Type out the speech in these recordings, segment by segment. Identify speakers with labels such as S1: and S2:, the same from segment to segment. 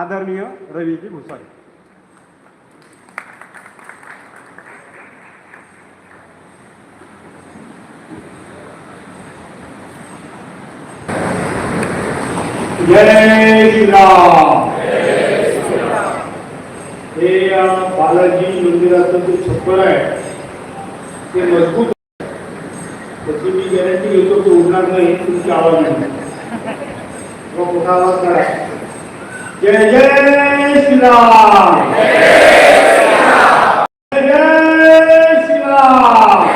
S1: आदरणीय रवीजी भुसारे. जय श्रीराम. हे बालाजी मंदिराचं जे छप्पर आहे ते मजबूत आहे. त्याची मी गॅरंटी घेतो तो उडणार नाही. तुमची आवाज नाही मोठा आवाज करा. जय जय श्रीराम. जय जय श्रीराम.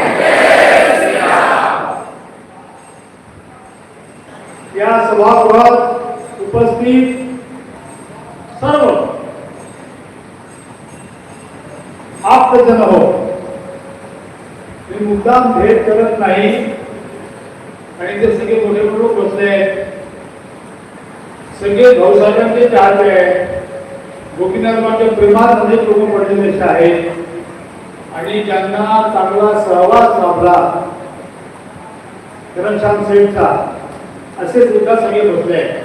S1: या सभागृहात उपस्थित सर्व आप्तजन हो. मी मुद्दाम भेट करत नाही आणि ते सगळे मोठे मोठे बसले आहेत. सगळे भाऊसाहेबांचे चाहते आहेत. गोपीनाथांच्या प्रेमात अनेक लोक पडलेले आहेत आणि ज्यांना चांगला सहवास लाभला धरमश्याम सेठचा असे सुद्धा सगळे बसले आहेत.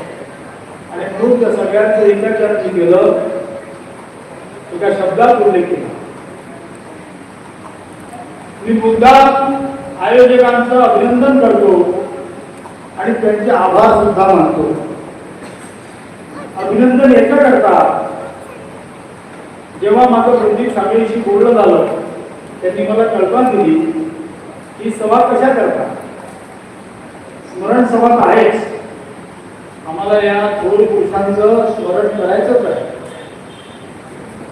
S1: आणि म्हणून त्या सगळ्यांचं एकाच केलं, एका शब्दात उल्लेख केला. मी मुद्दाम आयोजकांचं अभिनंदन करतो आणि त्यांचे आभार सुद्धा मानतो. अभिनंदन याच्या करता, जेव्हा माझं प्रदीप सागळेशी बोलणं झालं त्यांनी मला कल्पना दिली की सभा कशा करता. स्मरण सभा तर आहेच, आम्हाला या थोर पुरुषांचं स्मरण करायचंच आहे.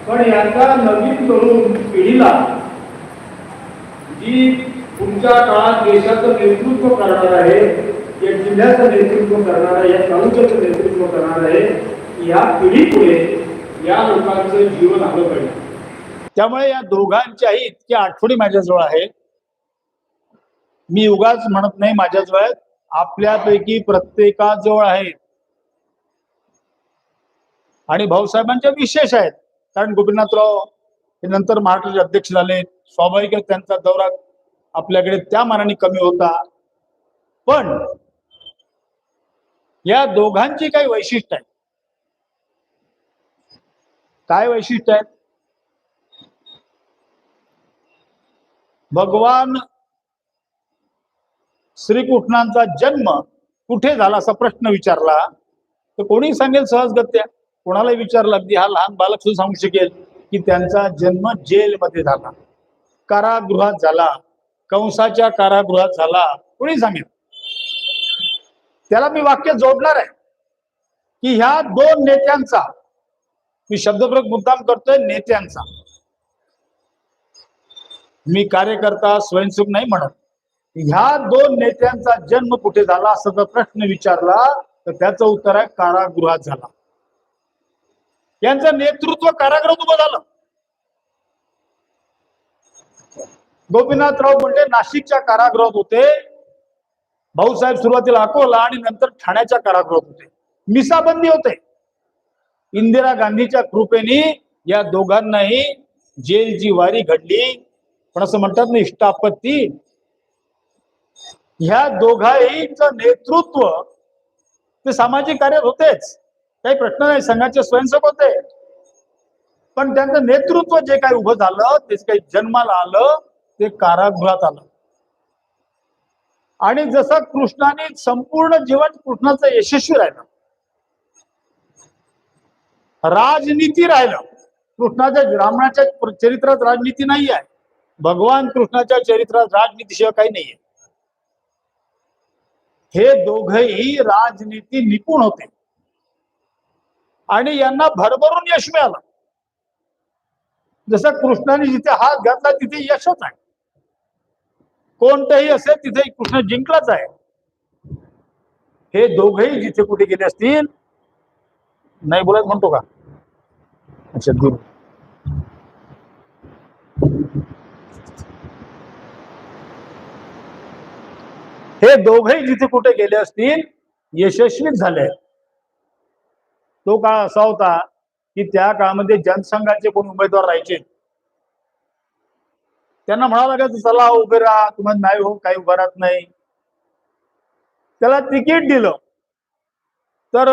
S1: पण यांचा नवीन तरुण पिढीला जी पुढच्या काळात देशाचं नेतृत्व करणार आहे, या जिल्ह्याचं नेतृत्व करणार आहे, या तालुक्याचं नेतृत्व करणार आहे, या पिढीपुढे या लोकांचं जीवन आलं पाहिजे.
S2: त्यामुळे या दोघांच्याही इतक्या आठवणी माझ्याजवळ आहे. मी उगाच म्हणत नाही माझ्याजवळ आहेत, आपल्यापैकी प्रत्येकाजवळ आहेत. आणि भाऊसाहेबांच्या विशेष आहेत, कारण गोपीनाथराव हे नंतर महाराष्ट्राचे अध्यक्ष झाले. स्वाभाविक त्यांचा दौरा आपल्याकडे त्या मानाने कमी होता. पण या दोघांची काही वैशिष्ट्य आहेत. काय वैशिष्ट्य आहेत? भगवान श्रीकृष्णांचा जन्म कुठे झाला असा प्रश्न विचारला तर कोणी सांगेल सहजगत्या. कोणालाही विचारला, अगदी हा लहान बालक सुद्धा सांगू शकेल की त्यांचा जन्म जेलमध्ये झाला, कारागृहात झाला, कंसाच्या कारागृहात झाला. कोणी सांगेल. त्याला मी वाक्य जोडणार आहे की ह्या दोन नेत्यांचा, मी शब्दप्रयोग मुद्दाम करतोय, नेत्यांचा, मी कार्यकर्ता स्वयंसेवक नाही म्हणत, ह्या दोन नेत्यांचा जन्म कुठे झाला असा जर प्रश्न विचारला तर त्याचं उत्तर आहे कारागृहात झाला. यांचं नेतृत्व कारागृहात उभं झालं. गोपीनाथराव मुंडे नाशिकच्या कारागृहात होते, भाऊसाहेब सुरुवातीला अकोला आणि नंतर ठाण्याच्या कारागृहात होते. मिसाबंदी होते. इंदिरा गांधीच्या कृपेने या दोघांनाही जेलची वारी घडली. पण असं म्हणतात ना, इष्टापत्ती. ह्या दोघांचं नेतृत्व ते सामाजिक कार्यात होतेच, काही प्रश्न नाही, संघाचे स्वयंसेवक होते. पण त्यांचं नेतृत्व जे काही उभं झालं, ते काही जन्माला आलं, ते कारागृहात आलं. आणि जसं कृष्णाने संपूर्ण जीवन कृष्णाचं यशस्वी राहिलं, राजनीती राहिलं. कृष्णाच्या रामाच्या चरित्रात राजनीती नाही आहे. भगवान कृष्णाच्या चरित्रात राजनीतीशिवाय काही नाहीये. हे दोघेही राजनीती निपुण होते आणि यांना भरभरून यश मिळालं. जसं कृष्णाने जिथे हात घातला तिथे यशच आहे. कोणतंही असेल तिथे कृष्ण जिंकलाच आहे. हे दोघेही जिथे कुठे गेले असतील, नाही बोलत म्हणतो का? अच्छा, दूर. हे दोघेही जिथे कुठे गेले असतील यशस्वीच झाले. तो काळ असा होता की त्या काळामध्ये जनसंघाचे कोण उमेदवार राहायचे, त्यांना म्हणावं लागायचं चला उभे राहा, तुम्हाला नाही हो काही उभं राहत नाही. त्याला तिकीट दिलं तर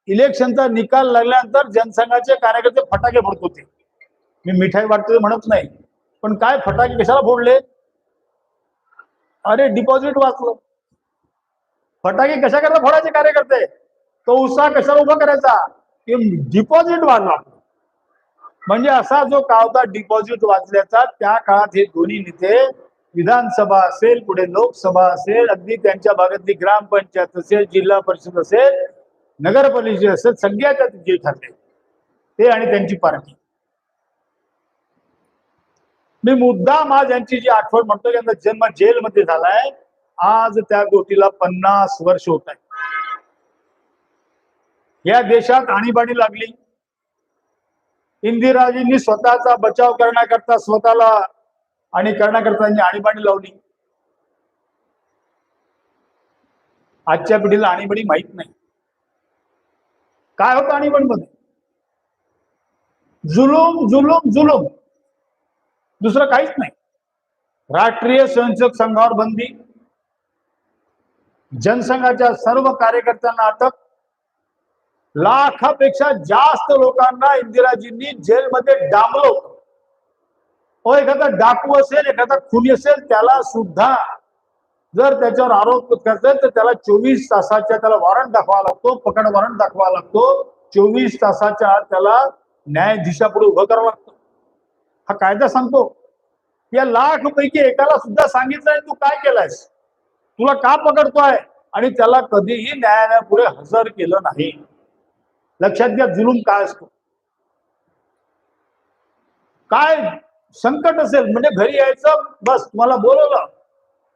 S2: इलेक्शनचा निकाल लागल्यानंतर जनसंघाचे कार्यकर्ते फटाके फोडत होते. मी मिठाई वाटतो म्हणत नाही, पण काय फटाके कशाला फोडले? अरे डिपॉझिट वाचलं. फटाके कशा करता फोडायचे कार्यकर्ते? तो उत्साह कशाला उभा करायचा की डिपॉझिट वाढला. म्हणजे असा जो काळ होता डिपॉझिट वाचल्याचा, त्या काळात हे दोन्ही नेते विधानसभा असेल, पुढे लोकसभा असेल, अगदी त्यांच्या भागातली ग्रामपंचायत असेल, जिल्हा परिषद असेल, नगर परिषद असेल, सगळ्याच्या जे ठरले ते आणि त्यांची पार्टी. मी मुद्दाम आज यांची जी आठवण म्हणतो, यांचा जन्म जेलमध्ये झालाय. आज त्या गोष्टीला 50 वर्ष होत आहे. या देशात आणीबाणी लागली. इंदिराजींनी स्वतःचा बचाव करण्याकरता स्वतःला आणि करण्याकरता त्यांनी आणीबाणी लावली. आजच्या पिढीला आणीबाणी माहित नाही. काय होतं आणीबाणीमध्ये? जुलूम जुलूम जुलूम, दुसरं काहीच नाही. राष्ट्रीय स्वयंसेवक संघावर बंदी, जनसंघाच्या सर्व कार्यकर्त्यांना अटक, लाखापेक्षा जास्त लोकांना इंदिराजींनी जेलमध्ये डांबलं होतं. एखादा डाकू असेल, एखादा खुनी असेल, त्याला सुद्धा जर त्याच्यावर आरोप करायचा तर त्याला 24 तासाच्या त्याला वॉरंट दाखवावा लागतो, पकड वॉरंट दाखवावा लागतो. 24 तासाच्या आत त्याला न्यायाधीशापुढे उभं करावं लागतं. हा कायदा सांगतो. या लाख पैकी एकाला सुद्धा सांगितलंय तू काय केलायस, तुला का पकडतोय, आणि त्याला कधीही न्यायालयापुढे हजर केलं नाही. लक्षात घ्या जुलूम काय असतो. काय संकट असेल म्हणजे घरी यायचं, बस तुम्हाला बोलवलं,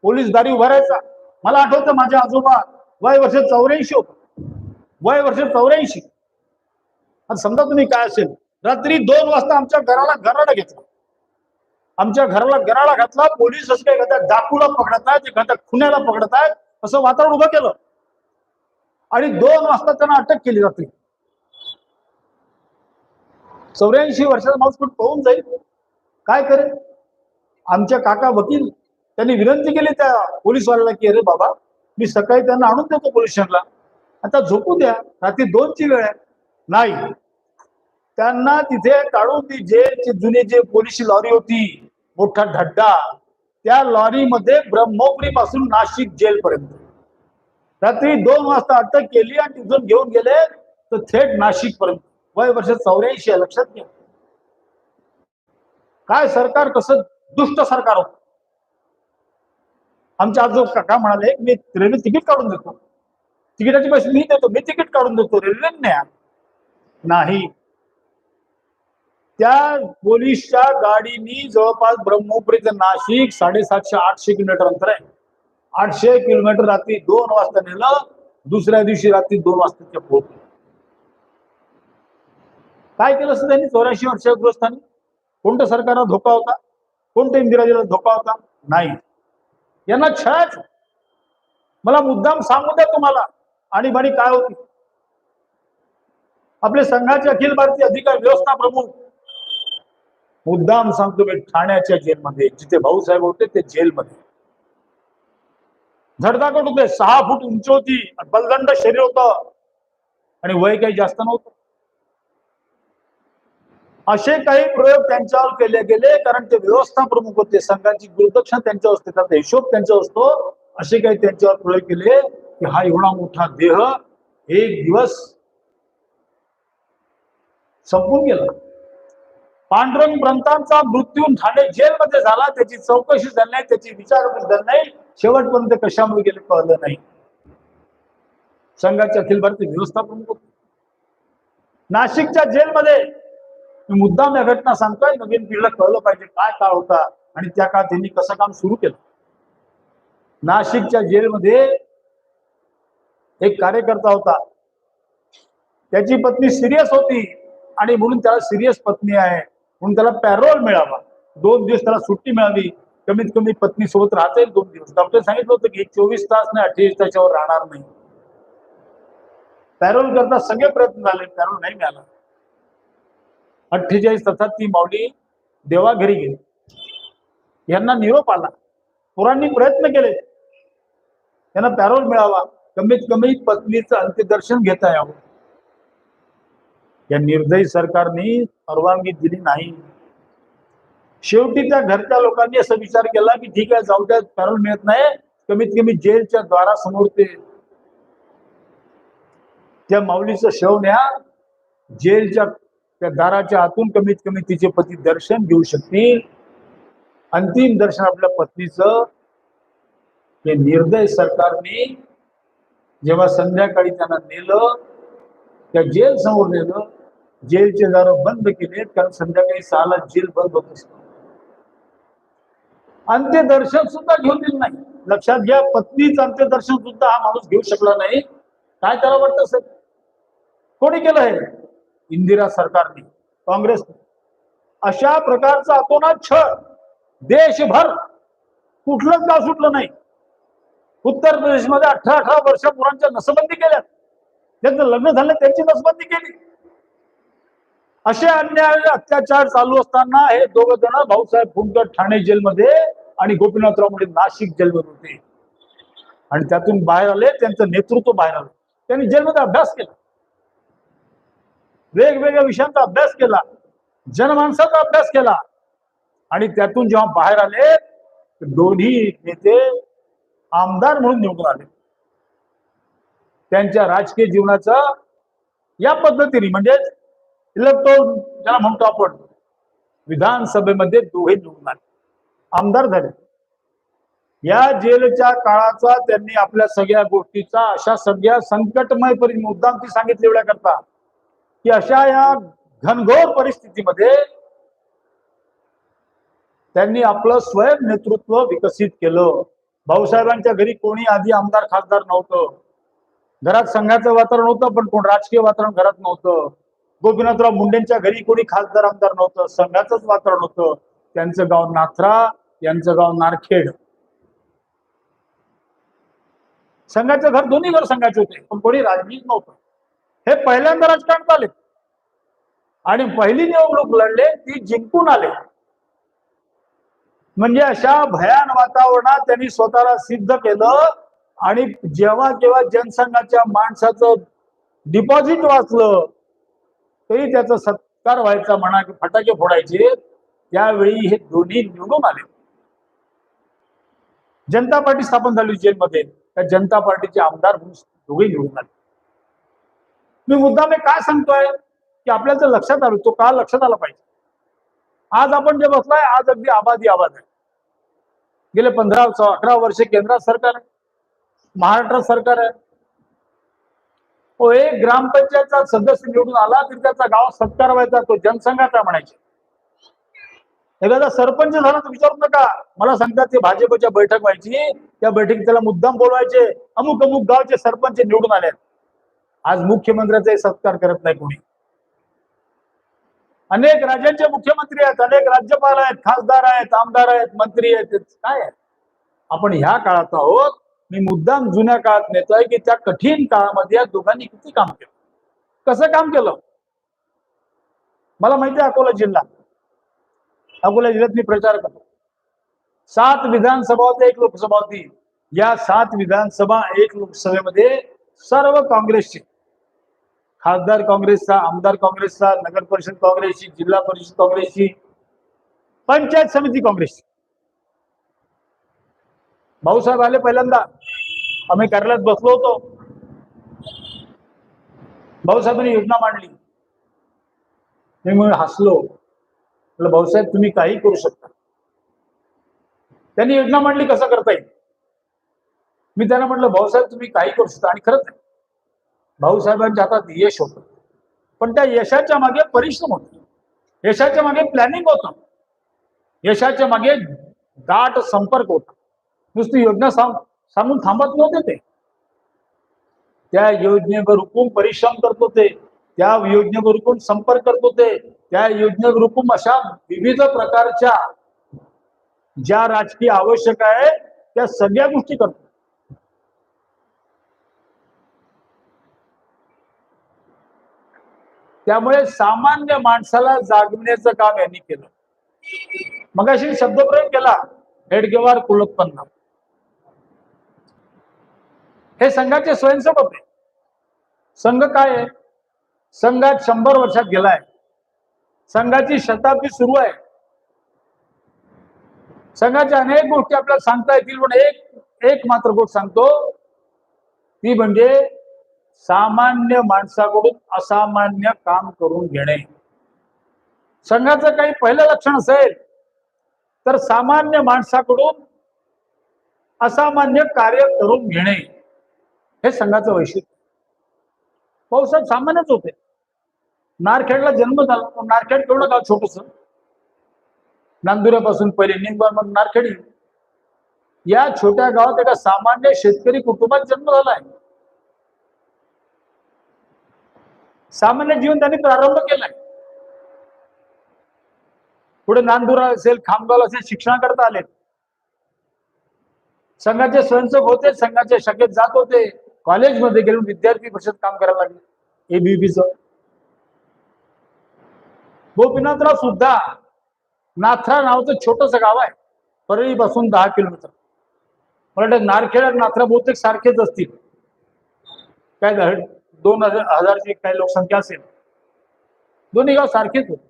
S2: पोलीस दारी उभारायचा. मला आठवतं माझ्या आजोबा वय वर्ष 84 होत, वय वर्ष 84. आता समजा तुम्ही काय असेल, रात्री 2 वाजता आमच्या घराला गराडा घेतला. आमच्या घराला गराडा घातला. पोलीस असं काय करतात, डाकूला पकडत आहेत, एखाद्या खुन्याला पकडत आहेत, असं वातावरण उभं केलं आणि 2 वाजता त्यांना अटक केली रात्री. 84 वर्षाचा माणूस पण पळून जाईल, काय करेल? आमच्या काका वकील त्यांनी विनंती केली त्या पोलीसवाल्याला की अरे बाबा, मी सकाळी त्यांना आणून देतो पोलीस स्टेशनला, आता झोपू द्या, रात्री 2ची वेळ आहे. नाही, त्यांना तिथे काढून ती जेलची जुनी जे पोलिसची लॉरी होती, मोठा ढड्डा, त्या लॉरीमध्ये ब्रह्मपुरी पासून नाशिक जेल पर्यंत रात्री 2 वाजता अटक केली आणि तिथून घेऊन गेले तर थेट नाशिक पर्यंत. वय वर्ष 84. लक्षात घ्या काय सरकार, कसं दुष्ट सरकार होत. आमच्या आजो काका म्हणाले मी रेल्वे तिकीट काढून देतो, तिकिटाचे पैसे मी देतो, मी तिकीट काढून देतो, रेल्वेने न्या. नाही, त्या पोलीसच्या गाडीनी जवळपास ब्रह्मपुरी ते नाशिक 750-800 किलोमीटर अंतर आहे. 800 किलोमीटर रात्री 2 वाजता नेलं, दुसऱ्या दिवशी रात्री 2 वाजता त्या पोहोचले. काय केलं असतं त्यांनी 84 वर्षाच्या गृहस्थानी? कोणत्या सरकारला धोका होता? कोणत्या इंदिराजीला धोका होता? नाही. यांना छळाच. मला मुद्दाम सांगू द्या तुम्हाला आणीबाणी काय होती. आपले संघाचे अखिल भारतीय अधिकार व्यवस्था प्रमुख, मुद्दाम सांगतो मी, ठाण्याच्या जेलमध्ये, जिथे भाऊसाहेब होते ते जेलमध्ये, धडधाकट होते, 6 फूट उंच होती, बलदंड शरीर होतं आणि वय काही जास्त नव्हतं. असे काही प्रयोग त्यांच्यावर केले गेले, कारण ते व्यवस्था प्रमुख होते, संघाची गुरुदक्षिणा त्यांच्यावर असते, त्याचा हिशोब त्यांच्यावर असतो. असे काही त्यांच्यावर प्रयोग केले की हा एवढा मोठा देह एक दिवस संपून गेला. पांडुरंग पंतांचा मृत्यू ठाणे जेलमध्ये झाला, त्याची चौकशी झाली नाही, त्याची विचारपूस झाली नाही, शेवटपर्यंत कशामुळे गेले कळलं नाही. संघाचे अखिल भारतीय व्यवस्था प्रमुख होते. नाशिकच्या जेलमध्ये मुद्दाम या घटना सांगतोय, नवीन पिढीला कळलं पाहिजे काय काळ होता आणि त्या काळात त्यांनी कसं काम सुरू केलं. नाशिकच्या जेलमध्ये एक कार्यकर्ता होता, त्याची पत्नी सिरियस होती आणि म्हणून त्याला सिरियस पत्नी आहे म्हणून त्याला पॅरोल मिळावा, 2 दिवस त्याला सुट्टी मिळावी, कमीत कमी पत्नी सोबत राहता येईल 2 दिवस. डॉक्टर सांगितलं होतं की 24 तास नाही 28 तासावर राहणार नाही. पॅरोल करता सगळे प्रयत्न झाले, पॅरोल नाही मिळाला. 48 तासात ती माऊली देवा घरी गेली. यांना निरोप आला, पोरांनी प्रयत्न केले, त्यांना पॅरोल मिळावा, कमीत कमी पत्नीचं अंत्यदर्शन घेता यावं. या निर्दयी सरकारने परवानगी दिली नाही. शेवटी त्या घरच्या लोकांनी असा विचार केला की ठीक आहे, जाऊ द्या, कारण मिळत नाही, कमीत कमी जेलच्या द्वारासमोर त्या माऊलीचं शव न्या, जेलच्या त्या दाराच्या आतून कमीत कमी तिचे पती दर्शन घेऊ शकतील. अंतिम दर्शन आपल्या पत्नीचं हे निर्दय सरकारने जेव्हा संध्याकाळी त्यांना नेलं, त्या जेल समोर नेलं, जेलचे दार बंद केले, कारण संध्याकाळी 6ला जेल बंद होत असत. अंत्यदर्शन सुद्धा घेऊन दिलं नाही. लक्षात घ्या, पत्नीच अंत्यदर्शन सुद्धा हा माणूस घेऊ शकला नाही. काय त्याला वाटतं सर? कोणी केलं हे? इंदिरा सरकारने, काँग्रेसने. अशा प्रकारचा अतोनात छळ देशभर कुठलंच गाव सुटलं नाही. उत्तर प्रदेशमध्ये 18 वर्ष मुलांच्या नसबंदी केल्यात, ज्यांचं लग्न झालं त्यांची नसबंदी केली. असे अन्याय अत्याचार चालू असताना हे दोघं जण, भाऊसाहेब फुंडकर ठाणे जेलमध्ये आणि गोपीनाथराव मुंडे नाशिक जेलमध्ये होते. आणि त्यातून बाहेर आले, त्यांचं नेतृत्व बाहेर आलं. त्यांनी जेलमध्ये अभ्यास केला, वेगवेगळ्या विषयांचा अभ्यास केला, जनमानसाचा अभ्यास केला. आणि त्यातून जेव्हा बाहेर आले, दोन्ही नेते आमदार म्हणून निवडून आले. त्यांच्या राजकीय जीवनाचा या पद्धतीने, म्हणजे इलेक्ट्रोल ज्याला म्हणतो आपण, विधानसभेमध्ये दोघे निवडून आले, आमदार झाले. या जेलच्या काळाचा त्यांनी आपल्या सगळ्या गोष्टीचा, अशा सगळ्या संकटमय मुद्दाम ती सांगितली एवढ्या करता की अशा या घनघोर परिस्थितीमध्ये त्यांनी आपलं स्वयं नेतृत्व विकसित केलं. भाऊसाहेबांच्या घरी कोणी आधी आमदार खासदार नव्हतं. घरात संघाचं वातावरण होतं, पण कोण राजकीय वातावरण घरात नव्हतं. गोपीनाथराव मुंडेंच्या घरी कोणी खासदार आमदार नव्हतं, संघाचंच वातावरण होतं. त्यांचं गाव नाथरा, यांचं गाव नारखेड. संघाचं घर, दोन्ही घर संघाचे होते, पण कोणी राजनीत नव्हतं. हे पहिल्यांदा राजकारणात आले आणि पहिली निवडणूक लढले, ती जिंकून आले. म्हणजे अशा भयान वातावरणात त्यांनी स्वतःला सिद्ध केलं. आणि जेव्हा केव्हा जनसंघाच्या माणसाचं डिपॉझिट वाचलं तरी त्याचा सत्कार व्हायचा, म्हणा की फटाके फोडायचे, त्यावेळी हे दोन्ही निवडून आले. जनता पार्टी स्थापन झाली जेलमध्ये, त्या जनता पार्टीचे आमदार म्हणून दोघे निवडून आले. मी मुद्दाम काय सांगतोय की आपल्याला जर लक्षात आलं, तो काळ लक्षात आला पाहिजे. आज आपण जे बसलाय, आज अगदी आबादी आबाद आहे. गेले 15-18 वर्षे केंद्रात सरकार आहे, महाराष्ट्र सरकार आहे. एक ग्रामपंचायतचा सदस्य निवडून आला तरी त्याचा गाव सत्कार व्हायचा, तो जनसंघाचा म्हणायचे. एखादा सरपंच झाला तर विचारू नका, मला सांगतात ते भाजपच्या बैठक व्हायची, त्या बैठकीत त्याला मुद्दाम बोलवायचे, अमुक अमुक गावचे सरपंच निवडून आले. आज मुख्यमंत्र्याचाही सत्कार करत नाही कोणी. अनेक राज्यांचे मुख्यमंत्री आहेत, अनेक राज्यपाल आहेत, खासदार आहेत, आमदार आहेत, मंत्री आहेत. काय आहे? आपण ह्या काळात आहोत. मी मुद्दाम जुन्या काळात नेतोय की त्या कठीण काळामध्ये या दोघांनी किती काम केलं, कसं काम केलं. मला माहिती आहे, अकोला जिल्ह्यात मी प्रचार करतो. 7 विधानसभा होत्या, 1 लोकसभा होती. या 7 विधानसभा 1 लोकसभेमध्ये सर्व काँग्रेसचे, खासदार काँग्रेसचा, आमदार काँग्रेसचा, नगर परिषद काँग्रेसची, जिल्हा परिषद काँग्रेसची, पंचायत समिती काँग्रेसची. भाऊसाहेब आले पहिल्यांदा, आम्ही कार्यालयात बसलो होतो. भाऊसाहेबांनी योजना मांडली. मी हसलो, म्हटलं भाऊसाहेब तुम्ही काही करू शकता. त्यांनी योजना मांडली, कसं करता येईल. मी त्यांना म्हटलं भाऊसाहेब तुम्ही काही करू शकता. आणि खरंच भाऊसाहेबांच्या हातात यश होतं, पण त्या यशाच्या मागे परिश्रम होता, यशाच्या मागे प्लॅनिंग होतं, यशाच्या मागे दाट संपर्क होता. नुसती योजना सांगून थांबत नव्हते ते. त्या योजनेवर हुकूम परिश्रम करत होते, त्या योजनेवर हुकूम संपर्क करत होते, त्या योजनेवर हुकूम अशा विविध प्रकारच्या ज्या राजकीय आवश्यक आहे त्या सगळ्या गोष्टी करतो. त्यामुळे सामान्य माणसाला जागविण्याचं काम यांनी केलं. मगाशी शब्दप्रयोग केला, हेडगेवार कुलोत्पन्न. हे संघाचे स्वयंसेवक आहे. संघ काय आहे? संघात 100 वर्षात गेलाय. संघाची शताब्दी सुरू आहे. संघाच्या अनेक गोष्टी आपल्याला सांगता येतील, पण एक मात्र गोष्ट सांगतो, ती म्हणजे सामान्य माणसाकडून असामान्य काम करून घेणे. संघाचं काही पहिलं लक्षण असेल तर सामान्य माणसाकडून असामान्य कार्य करून घेणे, हे संघाचं वैशिष्ट्य. भाऊसाहेब सामान्यच होते. नारखेडला जन्म झाला. नारखेड केवढं गाव छोटस, नांदुऱ्यापासून पहिले निंगबार मग नारखेडी. या छोट्या गावात एका सामान्य शेतकरी कुटुंबात जन्म झालाय. सामान्य जीवन त्यांनी प्रारंभ केलाय. पुढे नांदुरा असेल, खामगाव असेल, शिक्षणाकरता आले. संघाचे स्वयंसेवक होते, संघाच्या शाखेत जात होते, कॉलेजमध्ये गेले, विद्यार्थी परिषद काम करायला लागले, एबीव्हीपीच. गोपीनाथराव सुद्धा नाथरा नावाचं छोटस गाव आहे, परळी पासून 10 किलोमीटर. मला वाटतं नारखेड आणि नाथरा बहुतेक सारखेच असतील. काय 2000ची काही लोकसंख्या असेल. दोन्ही गाव सारखेच होते.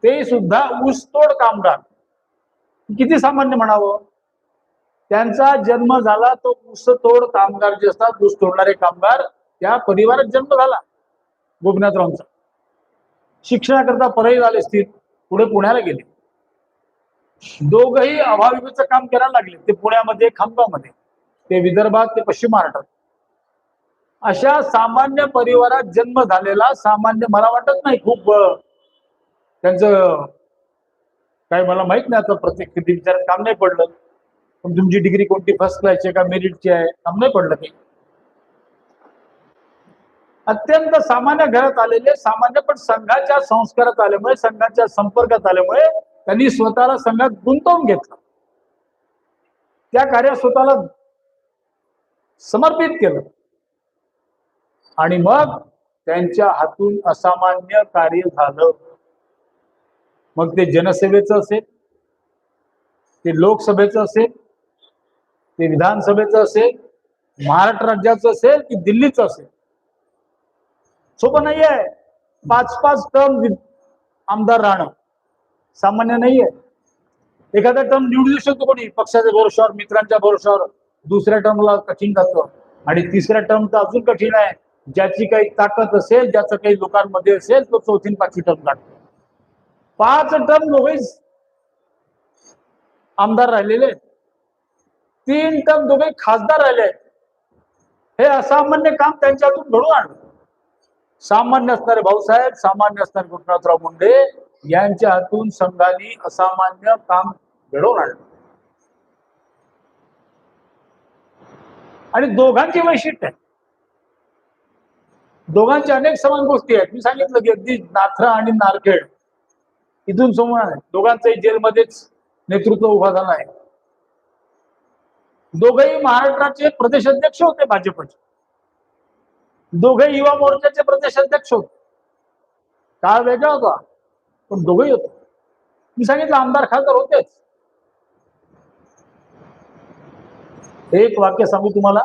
S2: ते सुद्धा ऊसतोड कामगार. किती सामान्य म्हणावं. त्यांचा जन्म झाला तो ऊसतोड कामगार जे असतात, ऊस तोडणारे कामगार, त्या परिवारात जन्म झाला गोपीनाथरावांचा. शिक्षणाकरता परळी आले असतील, पुढे पुण्याला गेले. दोघही अभाविपचं काम करायला लागले. ते पुण्यामध्ये, खामगावमध्ये, ते विदर्भात, ते पश्चिम महाराष्ट्रात. अशा सामान्य परिवारात जन्म झालेला सामान्य, मला वाटत नाही खूप त्यांचं काय, मला माहित नाही आता प्रत्येक किती विचारात काम नाही पडलं. पण तुमची डिग्री कोणती, फर्स्ट क्लासची का मेरिटची आहे, काम नाही पडलं काही. अत्यंत सामान्य घरात आलेले, सामान्य पण संघाच्या संस्कारात आल्यामुळे, संघाच्या संपर्कात आल्यामुळे त्यांनी स्वतःला संघात गुंतवून घेतलं. त्या कार्यात स्वतःला समर्पित केलं आणि मग त्यांच्या हातून असामान्य कार्य झालं. मग ते जनसेवेचं असेल, ते लोकसभेचं असेल, ते विधानसभेचं असेल, महाराष्ट्र राज्याचं असेल की दिल्लीचं असेल. सोपं नाही आहे. 5-5 टर्म आमदार राहणं सामान्य नाही आहे. एखादा टर्म निवडू देऊ शकतो कोणी, पक्षाच्या भरोशावर, मित्रांच्या भरोशावर. दुसऱ्या टर्मला कठीण जातं आणि तिसऱ्या टर्म तर अजून कठीण आहे. ज्याची काही ताकद असेल, ज्याचं काही लोकांमध्ये असेल, तो 4थी 5वी टर्म काढतो. 5 टर्म दोघेच आमदार राहिलेले, 3 टर्म दोघे खासदार राहिले. हे असामान्य काम त्यांच्या हातून घडून आणलं. सामान्य असणारे भाऊसाहेब, सामान्य असणारे गोपीनाथराव मुंडे यांच्या हातून संघाने असामान्य काम घडवून आणलं. आणि दोघांची वैशिष्ट्य आहे. दोघांच्या अनेक समान गोष्टी आहेत. मी सांगितलं की अगदी नाथरा आणि नारखेड इथून समोर आहे. दोघांचंही जेलमध्येच नेतृत्व उभा झालं आहे. दोघेही महाराष्ट्राचे प्रदेश अध्यक्ष होते भाजपचे. दोघे युवा मोर्चाचे प्रदेश अध्यक्ष होते. काळ वेगळा होता पण दोघेही होते. मी सांगितलं आमदार खासदार होतेच. एक वाक्य सांगू तुम्हाला,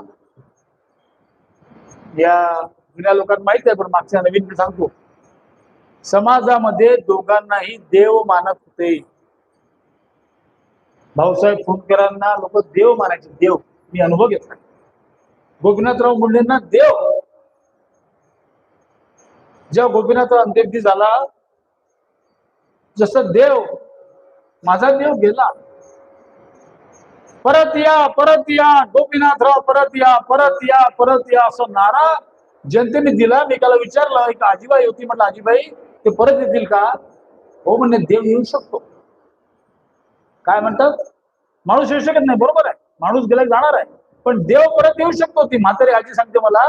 S2: या जुन्या लोकांना माहित आहे पण मागच्या नवीन मी सांगतो. समाजामध्ये दोघांनाही देव मानत होते. भाऊसाहेब फुंडकरांना लोक देव मानायचे. देव, मी अनुभव घेतला. गोपीनाथराव मुंडेंना देव. जेव्हा गोपीनाथराव अंत्यविधी झाला, जसं देव, माझा देव गेला, परत या, परत या, गोपीनाथराव परत या, परत या, परत या, असं नारा जनतेने दिला. मी एकाला विचारलं, एक आजीबाई होती, म्हटलं आजीबाई ते परत येतील का? हो म्हणणे, देव येऊ शकतो. काय म्हणतात? माणूस येऊ शकत नाही, बरोबर आहे, माणूस गेला जाणार आहे, पण देव परत येऊ शकतो. ती म्हातारी आजी सांगते मला,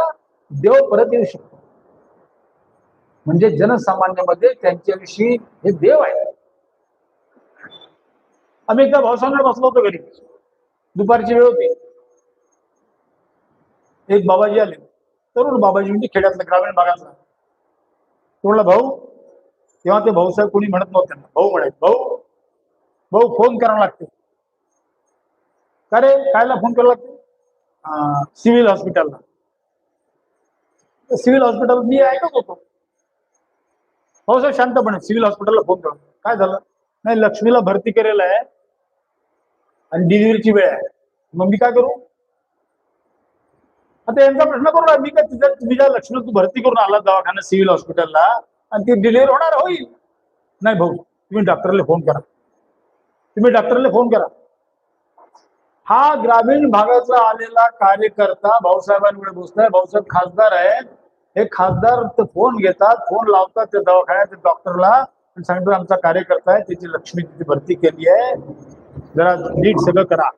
S2: देव परत येऊ शकतो. म्हणजे जनसामान्यामध्ये त्यांच्याविषयी हे देव आहे. आम्ही एकदा भाऊसाहेबांकडे बसलो होतो घरी, दुपारची वेळ होती. एक बाबाजी आले, तरुण बाबाजी, म्हणजे खेड्यातला, ग्रामीण भागातला. म्हणलं भाऊ, तेव्हा ते भाऊसाहेब कोणी म्हणत नव्हते, त्यांना भाऊ म्हणायचे. भाऊ, भाऊ फोन करावा लागते. का रे, कायला फोन करावा लागते? सिव्हिल हॉस्पिटलला. तर सिव्हिल हॉस्पिटल मी ऐकत होतो. भाऊसाहेब शांतपणे सिव्हिल हॉस्पिटलला फोन करा, काय झालं? नाही, लक्ष्मीला भरती करेल आहे आणि डिलिव्हरीची वेळ आहे, मग मी काय करू? आता यांचा प्रश्न करू ना, मी काय तुझ्या लक्ष्मीला तू भरती करून आला दवाखान्यात सिव्हिल हॉस्पिटलला आणि ती डिलिव्हरी होणार होईल? नाही भाऊ, तुम्ही डॉक्टरला फोन करा, तुम्ही डॉक्टरला फोन करा. हा ग्रामीण भागाचा आलेला कार्यकर्ता भाऊसाहेबांकडे बसलाय. भाऊसाहेब खासदार आहेत, हे खासदार फोन घेतात, फोन लावतात त्या दवाखान्यात डॉक्टरला आणि सांगतात आमचा कार्यकर्ता आहे, त्याची लक्ष्मी तिची भरती केली आहे, जरा नीट सगळं करा.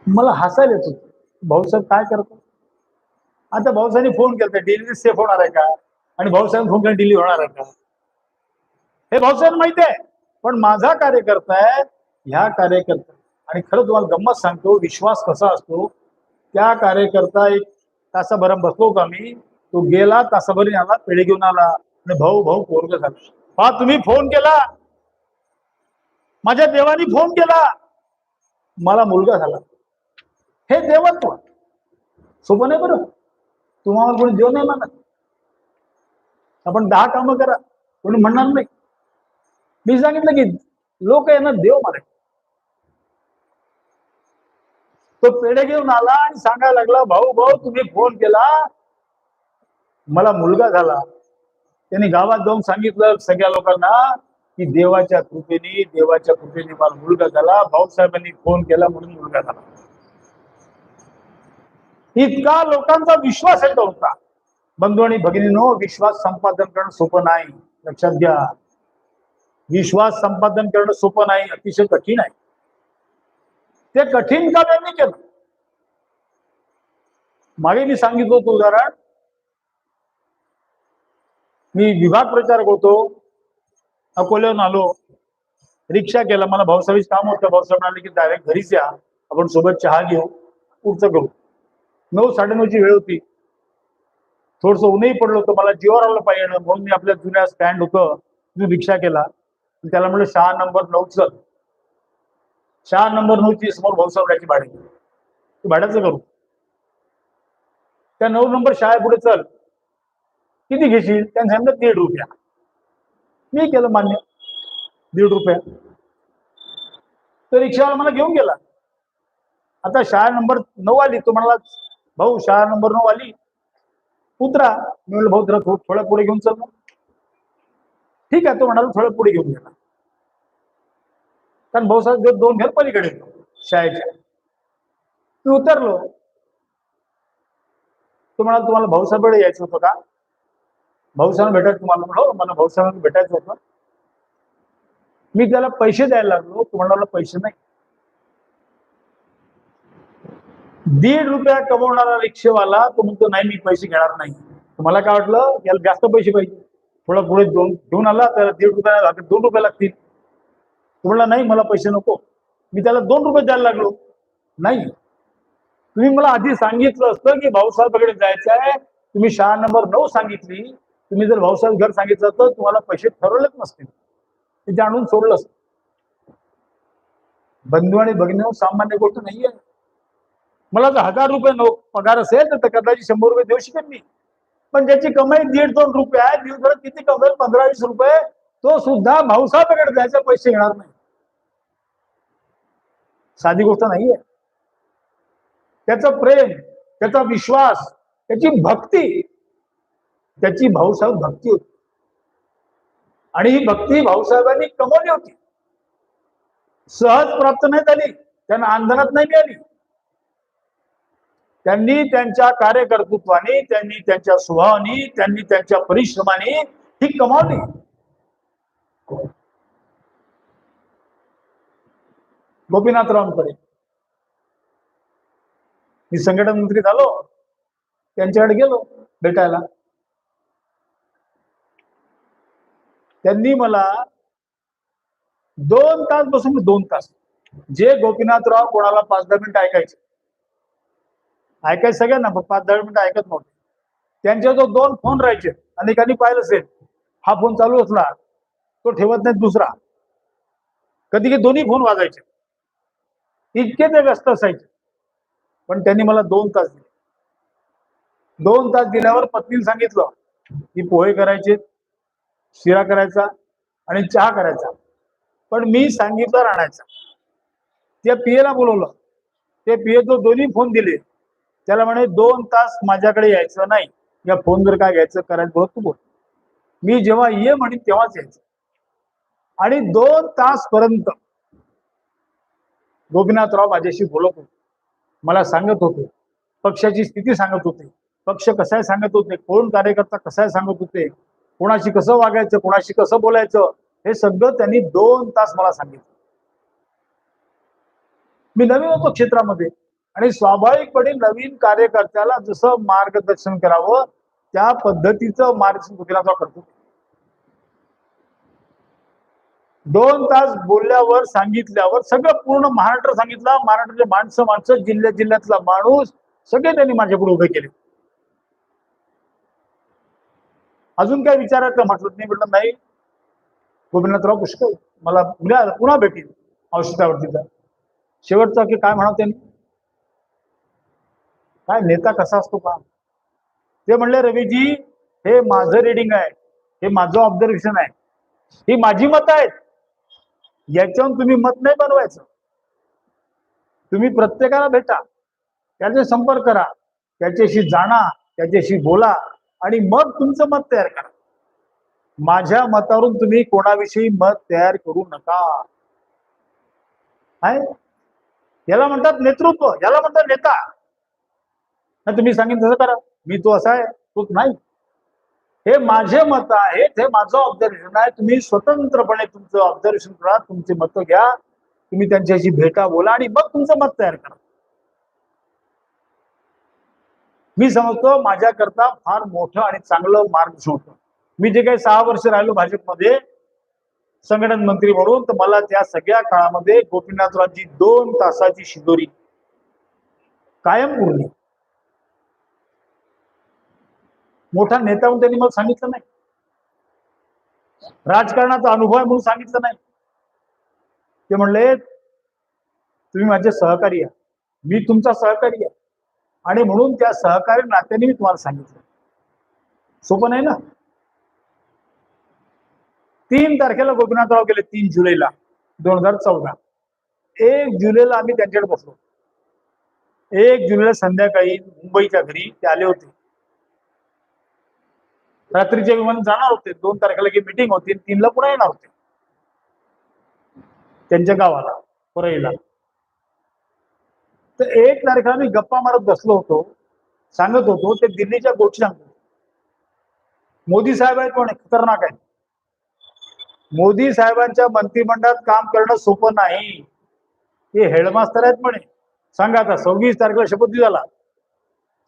S2: मला हसायला येत होतं, भाऊसाहेब काय करतो? आता भाऊसाहेबांनी फोन केला, डिलिव्हरी सेफ होणार आहे का? आणि भाऊसाहेब फोन केला, डिलिव्हरी होणार आहे का? हे भाऊसाहेब माहिती आहे, पण माझा कार्यकर्ता आहे. ह्या कार्यकर्ता आणि खरं तुम्हाला गंमत सांगतो, विश्वास कसा असतो. त्या कार्यकर्ता एक तासाभर बसलो होतो आम्ही, तो गेला, तासाभरी आला, पेढे घेऊन आला आणि भाऊ भाऊ पोरग झाला. हा तुम्ही फोन केला, माझ्या देवानी फोन केला, मला मुलगा झाला. हे देवत्व सोपं नाही बरं. तुम्हाला कोणी देव नाही मानत. आपण 10 कामं करा, कोणी म्हणणार नाही. मी सांगितलं की लोक यांना देव मानत. तो पेढे घेऊन आला आणि सांगायला लागला, भाऊ भाऊ तुम्ही फोन केला, मला मुलगा झाला. त्यांनी गावात जाऊन सांगितलं सगळ्या लोकांना की देवाच्या कृपेने मला मुलगा झाला, भाऊसाहेबांनी फोन केला म्हणून मुलगा झाला. इतका लोकांचा विश्वास येतो होता. बंधू आणि भगिनींनो, विश्वास संपादन करणं सोपं नाही, लक्षात घ्या. विश्वास संपादन करणं सोपं नाही, अतिशय कठीण आहे. ते कठीण काम यांनी केलं. मागे मी सांगितलं होतं उदाहरण, मी विभाग प्रचारक होतो, अकोल्याहून आलो, रिक्षा केला, मला भाऊसाहेबच काम होतं. भाऊसाहेब म्हणाले की डायरेक्ट घरीच या, आपण सोबत चहा घेऊ, पुढचं करू. 9-9:30ची वेळ होती, थोडस ऊनही पडलं होतं, मला जीवावर आलं पाहिजे म्हणून मी आपल्या जुन्या स्टँड होतं तिथून रिक्षा केला. त्याला म्हणलं 6 नंबर 9 चल. 6 नंबर 9ची समोर भाऊसाहेबांची भाडी, भाड्याचं करू. त्या 9 नंबर शाळे पुढे चल, किती घेशील? त्यांनी सांगितलं 1.5 रुपया. मी केलं मान्य, 1.5 रुपया. तर रिक्षावाला मला घेऊन गेला. आता शाळा नंबर 9 आली, तो म्हणाला भाऊ शाळा नंबर 9 आली, उतरा. मी म्हणलं भाऊ जरा थोड्या पुढे घेऊन चल. ठीक आहे, तो म्हणाला थोड्या पुढे घेऊन गेला, कारण भाऊसाहेब 2 घर पलीकडे शाळेच्या. मी उतरलो. तो म्हणाला तुम्हाला भाऊसाहेबांकडे यायचं होतं का? भाऊसाहेब भेटायचं तुम्हाला? हो, मला भाऊसाहेबांना भेटायचं होतं. मी त्याला पैसे द्यायला लागलो, तो म्हणाला पैसे नाही. 1.5 रुपया कमवणारा रिक्षेवाला तो म्हणतो नाही मी पैसे घेणार नाही. तुम्हाला काय वाटलं याला जास्त पैसे पाहिजे, थोडा पुढे घेऊन आला तर 1.5 रुपया 2 रुपये लागतील. तो म्हणला नाही मला पैसे नको. मी त्याला 2 रुपये द्यायला लागलो. नाही, तुम्ही मला आधी सांगितलं असतं की भाऊसाहेबांकडे जायचं आहे, तुम्ही शाळा नंबर 9 सांगितली, तुम्ही जर भाऊसाहेब घर सांगितलं तर तुम्हाला पैसे ठरवलेच नसतील, तिथे आणून सोडलं असतं. बंधू आणि भगिनी, सामान्य गोष्ट नाहीये. मला जर 1000 रुपये पगार असेल तर कदाचित 100 रुपये देऊ शकेन मी, पण ज्याची कमाई 1.5-2 रुपये आहे, दिवसभरात किती कमवेल? 15-20 रुपये, तो सुद्धा भाऊसाहेबांकडे जायचे पैसे घेणार नाही. साधी गोष्ट नाहीये. त्याचं प्रेम, त्याचा विश्वास, त्याची भक्ती, त्याची भाऊसाहेब भक्ती होती. आणि ही भक्ती भाऊसाहेबांनी कमवली होती, सहज प्राप्त नाही झाली, त्यांना आंदोलनात नाही मिळाली. त्यांनी त्यांच्या कार्यकर्तृत्वाने, त्यांनी त्यांच्या स्वभावाने, त्यांनी त्यांच्या परिश्रमाने ही कमावली. गोपीनाथरावांकडे मी संघटन मंत्री झालो, त्यांच्याकडे गेलो भेटायला. त्यांनी मला 2 तास बसून 2 तास, जे गोपीनाथराव कोणाला 5-10 मिनिटं ऐकायचे सगळ्यांना, पण 5-10 मिनिटं ऐकत नव्हते. त्यांच्या जो 2 फोन राहायचे, अनेकांनी पाहिलं असेल, हा फोन चालू असला तो ठेवत नाही दुसरा, कधी कधी दोन्ही फोन वाजायचे, इतके ते व्यस्त असायचे. पण त्यांनी मला 2 तास दिले. 2 तास दिल्यावर पत्नीला सांगितलं की पोहे करायचे, शिरा करायचा आणि चहा करायचा. पण मी सांगितलं राहण्याचा. त्या पीएला बोलवलं. ते पीएचं दोन्ही फोन दिले. त्याला म्हणे 2 तास माझ्याकडे यायचं नाही. या फोनवर काय घ्यायचं करायचं बोल तू बोल. मी जेव्हा ये म्हणेन तेव्हाच यायचं. आणि 2 तास पर्यंत गोपीनाथराव माझ्याशी बोलत होते. मला सांगत होते, पक्षाची स्थिती सांगत होते, पक्ष कसा आहे सांगत होते, कोण कार्यकर्ता कसा आहे सांगत होते, कोणाशी कसं वागायचं, कोणाशी कसं बोलायचं, हे सगळं त्यांनी 2 तास मला सांगितलं. मी नवीन होतो क्षेत्रामध्ये आणि स्वाभाविकपणे नवीन कार्यकर्त्याला जसं मार्गदर्शन करावं त्या पद्धतीचं मार्गदर्शन गोपीनाथराव करतो. 2 तास बोलल्यावर सांगितल्यावर सगळं पूर्ण महाराष्ट्र सांगितलं. महाराष्ट्राचे माणसं जिल्ह्यातला माणूस सगळे त्यांनी माझ्यापुढे उभे केले. अजून काय विचारायचं म्हटलं नाही. म्हटलं नाही, गोपीनाथराव पुष्कळ मला पुन्हा भेटील औषधावरतीचा. शेवटचा की काय म्हणावं त्यांनी, काय नेता कसा असतो का, ते म्हणले रवीजी हे माझं रिडिंग आहे, हे माझं ऑब्झर्वेशन आहे, ही माझी मतं आहेत, याच्यावरून तुम्ही मत नाही बनवायचं. तुम्ही प्रत्येकाला भेटा, त्याचे संपर्क करा, त्याच्याशी जाणा, त्याच्याशी बोला आणि मग तुमचं मत तयार करा. माझ्या मतावरून तुम्ही कोणाविषयी मत तयार करू नका. आहे याला म्हणतात नेतृत्व, याला म्हणतात नेता. तुम्ही सांगितलं तसं करा, मी तो असा आहे तोच नाही. हे माझे मत आहेत, हे माझं ऑब्झर्वेशन आहे. तुम्ही स्वतंत्रपणे तुमचं ऑब्झर्वेशन करा, तुमचे मतं घ्या, तुम्ही त्यांच्याशी भेटा, बोला आणि मग तुमचं मत तयार करा. मी समजतो माझ्याकरता फार मोठं आणि चांगलं मार्गदर्शन होतं. मी जे काही 6 वर्ष राहिलो भाजपमध्ये संघटन मंत्री म्हणून, तर मला त्या सगळ्या काळामध्ये गोपीनाथरावची 2 तासाची शिदोरी कायम उरली. मोठा नेता म्हणून त्यांनी मला सांगितलं नाही, राजकारणाचा अनुभव आहे म्हणून सांगितलं नाही. ते म्हणले तुम्ही माझे सहकारी आहे, मी तुमचा सहकारी आहे आणि म्हणून त्या सहकारी नात्याने मी तुम्हाला सांगितलं. सोपं नाही ना. 3 तारखेला गोपीनाथराव गेले, 3 जुलैला 2014. 1 जुलैला आम्ही त्यांच्याकडे बसलो. 1 जुलैला संध्याकाळी मुंबईच्या घरी ते आले होते. रात्रीच्या विमान जाणार होते. 2 तारखेला की मीटिंग होती, 3ला पुन्हा येणार होते त्यांच्या गावाला परळीला. तर 1 तारखेला मी गप्पा मारत बसलो होतो, सांगत होतो ते दिल्लीच्या गोष्टी सांगतो. मोदी साहेब आहेत पण खतरनाक आहेत. मोदी साहेबांच्या मंत्रिमंडळात काम करणं सोपं नाही. ते हेडमास्तर आहेत म्हणे. सांगा आता 26 तारखेला शपथविधी झाला,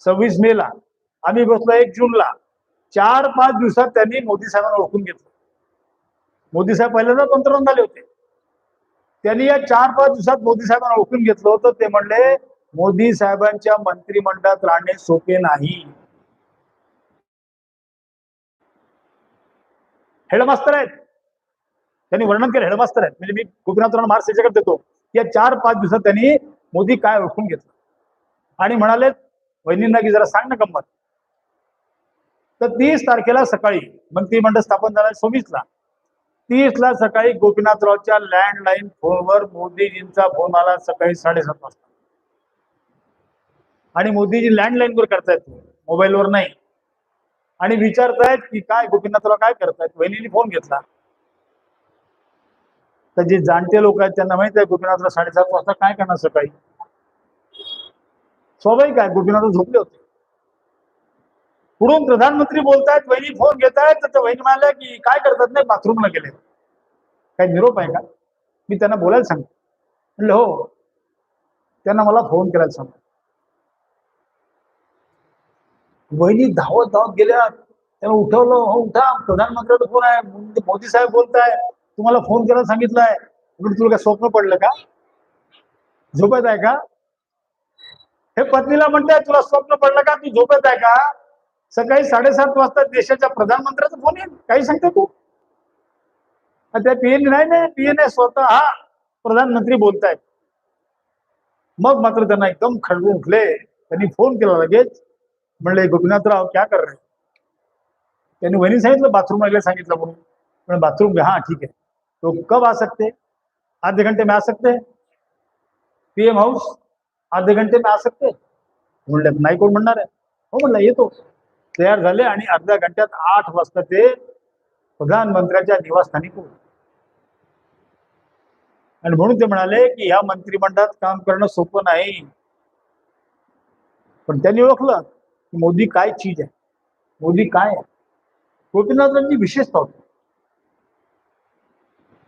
S2: 26 मेला आम्ही बसलो, 1 जूनला 4-5 दिवसात त्यांनी मोदी साहेबांना ओळखून घेतलं. मोदी साहेब पहिल्यांदा पंतप्रधान झाले होते. त्यांनी या 4-5 दिवसात मोदी साहेबांना ओळखून घेतलं होतं. ते म्हणले मोदी साहेबांच्या मंत्रिमंडळात राहणे सोपे नाही. हेडमास्तर आहेत, त्यांनी वर्णन केलं, हेडमास्तर आहेत. म्हणजे मी गोपीनाथराव मार्क्स याच्याकडे देतो. या 4-5 दिवसात त्यांनी मोदी काय ओळखून घेतलं आणि म्हणाले वहिनींना की जरा सांग ना गंमत. तर 30 तारखेला सकाळी मंत्रिमंडळ स्थापन झालं 26ला. 30ला सकाळी गोपीनाथरावच्या लँडलाईन फोनवर मोदीजींचा फोन आला सकाळी 7:30 वाजता. आणि मोदीजी लँडलाईनवर करतायत, मोबाईलवर नाही. आणि विचारतायत की काय गोपीनाथराव काय करतायत. वहिनीने फोन घेतला. तर जे जाणते लोक आहेत त्यांना माहित आहे गोपीनाथराव 7:30 वाजता काय करणार सकाळी. स्वाभाविक आहे, गोपीनाथराव झोपले होते. पुढून प्रधानमंत्री बोलतायत, वहिनी फोन घेतायत. तर वहिनी म्हणाल्या की काय करतात, नाही बाथरूमला गेले, काही निरोप आहे का. मी त्यांना बोलायला सांगतो. म्हणलं हो. त्यांना मला फोन करायला सांग. वहिनी धावत धावत गेल्या. त्यांना उठवलं, हो उठा, प्रधानमंत्र्यांचा फोन आहे, मोदी साहेब बोलताय, तुम्हाला फोन करायला सांगितलंय. तुला काय स्वप्न पडलं का, झोपेत आहे का. हे पत्नीला म्हणताय तुला स्वप्न पडलं का, तू झोपेत आहे का. सकाळी 7:30 वाजता देशाच्या प्रधानमंत्र्याचा फोन येईल, काही सांगतो तू. त्या पीएन नाही, पीएन स्वतः प्रधानमंत्री बोलतायत. मग मात्र त्यांना एकदम खडबून उठले. त्यांनी फोन केला लगेच. म्हणले गोपीनाथराव क्या कर रहे? त्यांनी वहिनी सांगितलं बाथरूम आले सांगितलं म्हणून. बाथरूम में, हाँ ठीक है. तो कब आ सकते? आधे घंटे में आ सकते हैं. पीएम हाऊस आधे घंटे में आ सकते? म्हणले नाही कोण म्हणणार आहे. हो म्हणलं येतो. तयार झाले आणि अर्ध्या घंट्यात 8 वाजता ते प्रधानमंत्र्यांच्या निवासस्थानी पोहोचले. आणि म्हणून ते म्हणाले की या मंत्रिमंडळात काम करणं सोपं नाही. पण त्यांनी ओळखलं की मोदी काय चीज आहे, मोदी काय आहे. गोपीनाथांची विशेषता होती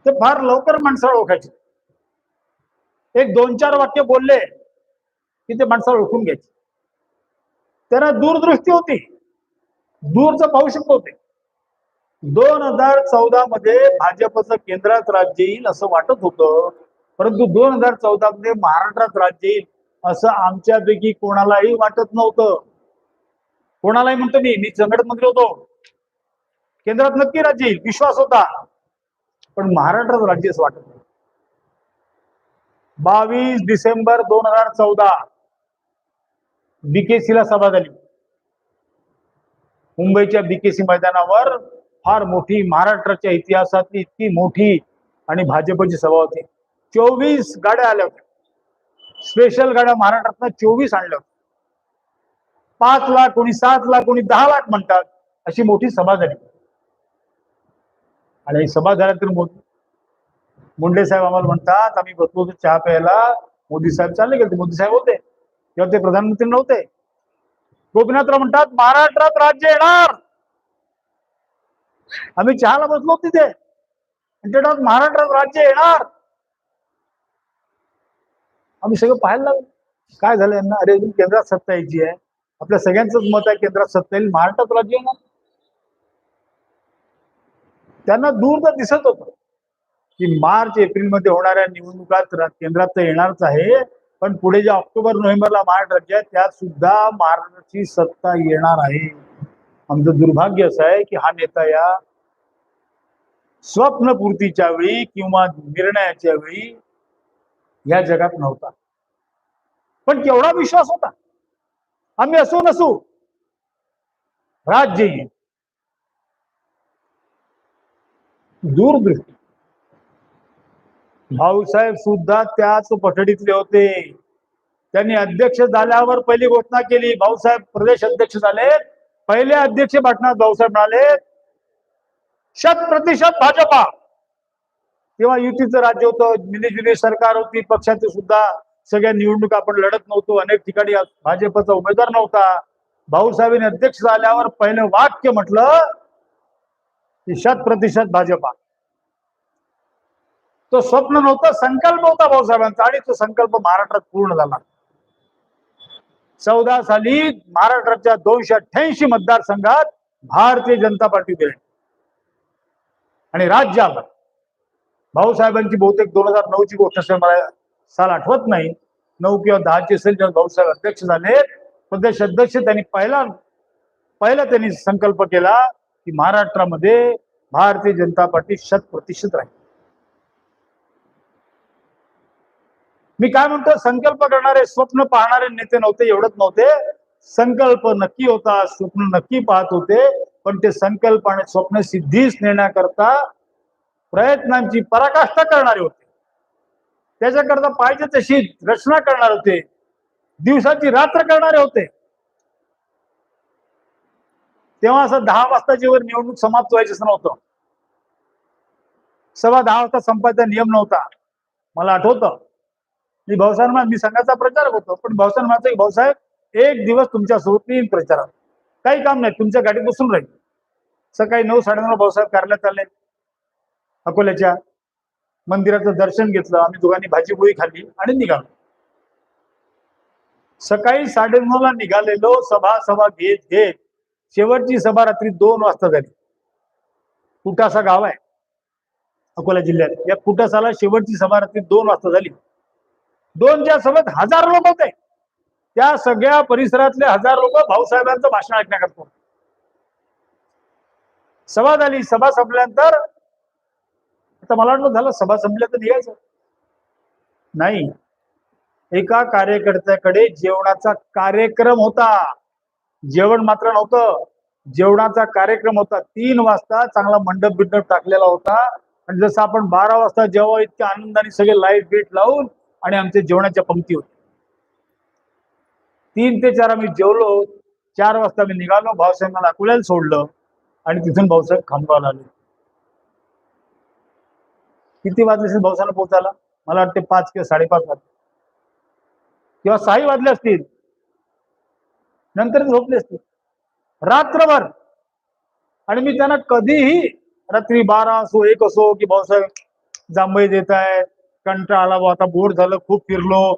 S2: ते फार लवकर माणसाला ओळखायचे. एक 2-4 वाक्य बोलले की ते माणसाला ओळखून घ्यायचे. त्यांना दूरदृष्टी होती, दूरचं पाहू शकत होते. 2014 मध्ये भाजपचं केंद्रात राज्य येईल असं वाटत होतं, परंतु 2014 मध्ये महाराष्ट्रात राज्य येईल असं आमच्यापैकी कोणालाही वाटत नव्हतं. कोणालाही म्हणतो मी संघटन मंत्री होतो, केंद्रात नक्की राज्य येईल विश्वास होता, पण महाराष्ट्रात राज्य असं वाटत नव्हतं. 22 डिसेंबर 2014 बीकेसीला सभा झाली. मुंबईच्या बीकेसी मैदानावर फार मोठी, महाराष्ट्राच्या इतिहासातली इतकी मोठी आणि भाजपची सभा होती. 24 गाड्या आल्या होत्या, स्पेशल गाड्या महाराष्ट्रातनं 24 आणल्या होत्या. 5 लाख, कोणी 7 लाख, कोणी 10 लाख म्हणतात, अशी मोठी सभा झाली. आणि सभा झाल्यानंतर मुंडे साहेब आम्हाला म्हणतात, आम्ही बसलो होतो चहा प्यायला, मोदी साहेब चालले गेले. मोदी साहेब होते तेव्हा ते प्रधानमंत्री नव्हते. गोपीनाथराव म्हणतात महाराष्ट्रात राज्य येणार. आम्ही चहाला बसलो तिथे, महाराष्ट्रात राज्य येणार. आम्ही सगळं पाहायला लागलो काय झालं यांना. अरे केंद्रात सत्ता यायची आहे, आपल्या सगळ्यांचंच मत आहे केंद्रात सत्ता येईल, महाराष्ट्रात राज्य येणार. त्यांना दूर तर दिसत होतं की मार्च एप्रिल मध्ये होणाऱ्या निवडणुकात केंद्रात तर येणारच आहे, पण पुढे जे ऑक्टोबर नोव्हेंबरला महाराष्ट्र राज्य आहे त्यात सुद्धा महाराष्ट्राची सत्ता येणार आहे. आमचं दुर्भाग्य असं आहे की हा नेता या स्वप्नपूर्तीच्या वेळी किंवा निर्णयाच्या वेळी या जगात नव्हता. पण केवढा विश्वास होता, आम्ही असो नसू राज्य येईल. दूरदृष्टी. भाऊसाहेब सुद्धा त्याच पठडीतले होते. त्यांनी अध्यक्ष झाल्यावर पहिली घोषणा केली. भाऊसाहेब प्रदेश अध्यक्ष झाले, पहिले अध्यक्ष भाषणात भाऊसाहेब म्हणाले 100% भाजपा. तेव्हा युतीचं राज्य होतं, मिलीजुली सरकार होती, पक्षाचे सुद्धा सगळ्या निवडणुका आपण लढत नव्हतो, अनेक ठिकाणी भाजपचा उमेदवार नव्हता. भाऊसाहेबांनी अध्यक्ष झाल्यावर पहिलं वाक्य म्हटलं की 100% भाजपा. तो स्वप्न नव्हतं, संकल्प होता भाऊसाहेबांचा, आणि तो संकल्प महाराष्ट्रात पूर्ण झाला. 14 साली महाराष्ट्राच्या 288 मतदारसंघात भारतीय जनता पार्टी उभी राहिली आणि राज्य आलं. भाऊसाहेबांची बहुतेक 2009 ची गोष्ट असेल, मला साल आठवत नाही, 9 किंवा 10 ची असेल जेव्हा भाऊसाहेब अध्यक्ष झाले, प्रदेश अध्यक्ष. त्यांनी पहिला त्यांनी संकल्प केला की महाराष्ट्रामध्ये भारतीय जनता पार्टी 100% राहील. मी काय म्हणतो, संकल्प करणारे, स्वप्न पाहणारे नेते नव्हते, एवढंच नव्हते. संकल्प नक्की होता, स्वप्न नक्की पाहत होते, पण ते संकल्प आणि स्वप्न सिद्धीस नेण्याकरता प्रयत्नांची पराकाष्ठा करणारे होते. त्याच्याकरता पाहिजे तशी रचना करणारे होते, दिवसाची रात्र करणारे होते. तेव्हा असं 10 वाजताची वर निवडणूक समाप्त व्हायचं नव्हतं. सव्वा 10 वाजता संपायचा नियम नव्हता. मला आठवतं मी भाऊसाहेब, मी संघाचा प्रचारक होतो, पण भाऊसाहेब म्हणायचं की भाऊसाहेब एक दिवस तुमच्या सोबत येईल प्रचारात, काही काम नाही, तुमच्या गाडीत बसून राहील. सकाळी 9-9:30 भाऊसाहेब कार्यालयात आले, अकोल्याच्या मंदिराचं दर्शन घेतलं, आम्ही दोघांनी भाजीपोळी खाल्ली आणि निघालो. सकाळी 9:30 निघालेलो, सभा घेत शेवटची सभा रात्री 2 वाजता झाली. कुटासा गाव आहे अकोला जिल्ह्यात, या कुटासाला शेवटची सभा रात्री 2 वाजता झाली. 2च्या सभेत 1000 लोक होते. त्या सगळ्या परिसरातले 1000 लोक भाऊसाहेबांचं भाषण ऐकण्याकरता. सभा झाली, सभा संपल्यानंतर आता मला वाटलं झालं सभा संपल्या तर निघायचं नाही. एका कार्यकर्त्याकडे जेवणाचा कार्यक्रम होता, जेवण मात्र नव्हतं, जेवणाचा कार्यक्रम होता. 3 वाजता चांगला मंडप बिंडप टाकलेला होता आणि जसं आपण 12 वाजता जेव्हा इतक्या आनंदाने सगळे लाईट बीट लावून आणि आमच्या जेवणाच्या पंक्ती होत्या. 3 ते 4 आम्ही जेवलो. 4 वाजता मी निघालो, भाऊसाहेब मला अकोल्याला सोडलं आणि तिथून भाऊसाहेब खामगावला आले. किती वाजले असेल भाऊसाहेब पोहोचायला? मला वाटते 5 किंवा 5:30 वाजले किंवा 6 वाजले असतील. नंतर झोपले असतील रात्रभर. आणि मी त्यांना कधीही रात्री 12 असो 1 असो की भाऊसाहेब जांभई देत आहे, कंटाळा आला, आता बोर झालं, खूप फिरलो,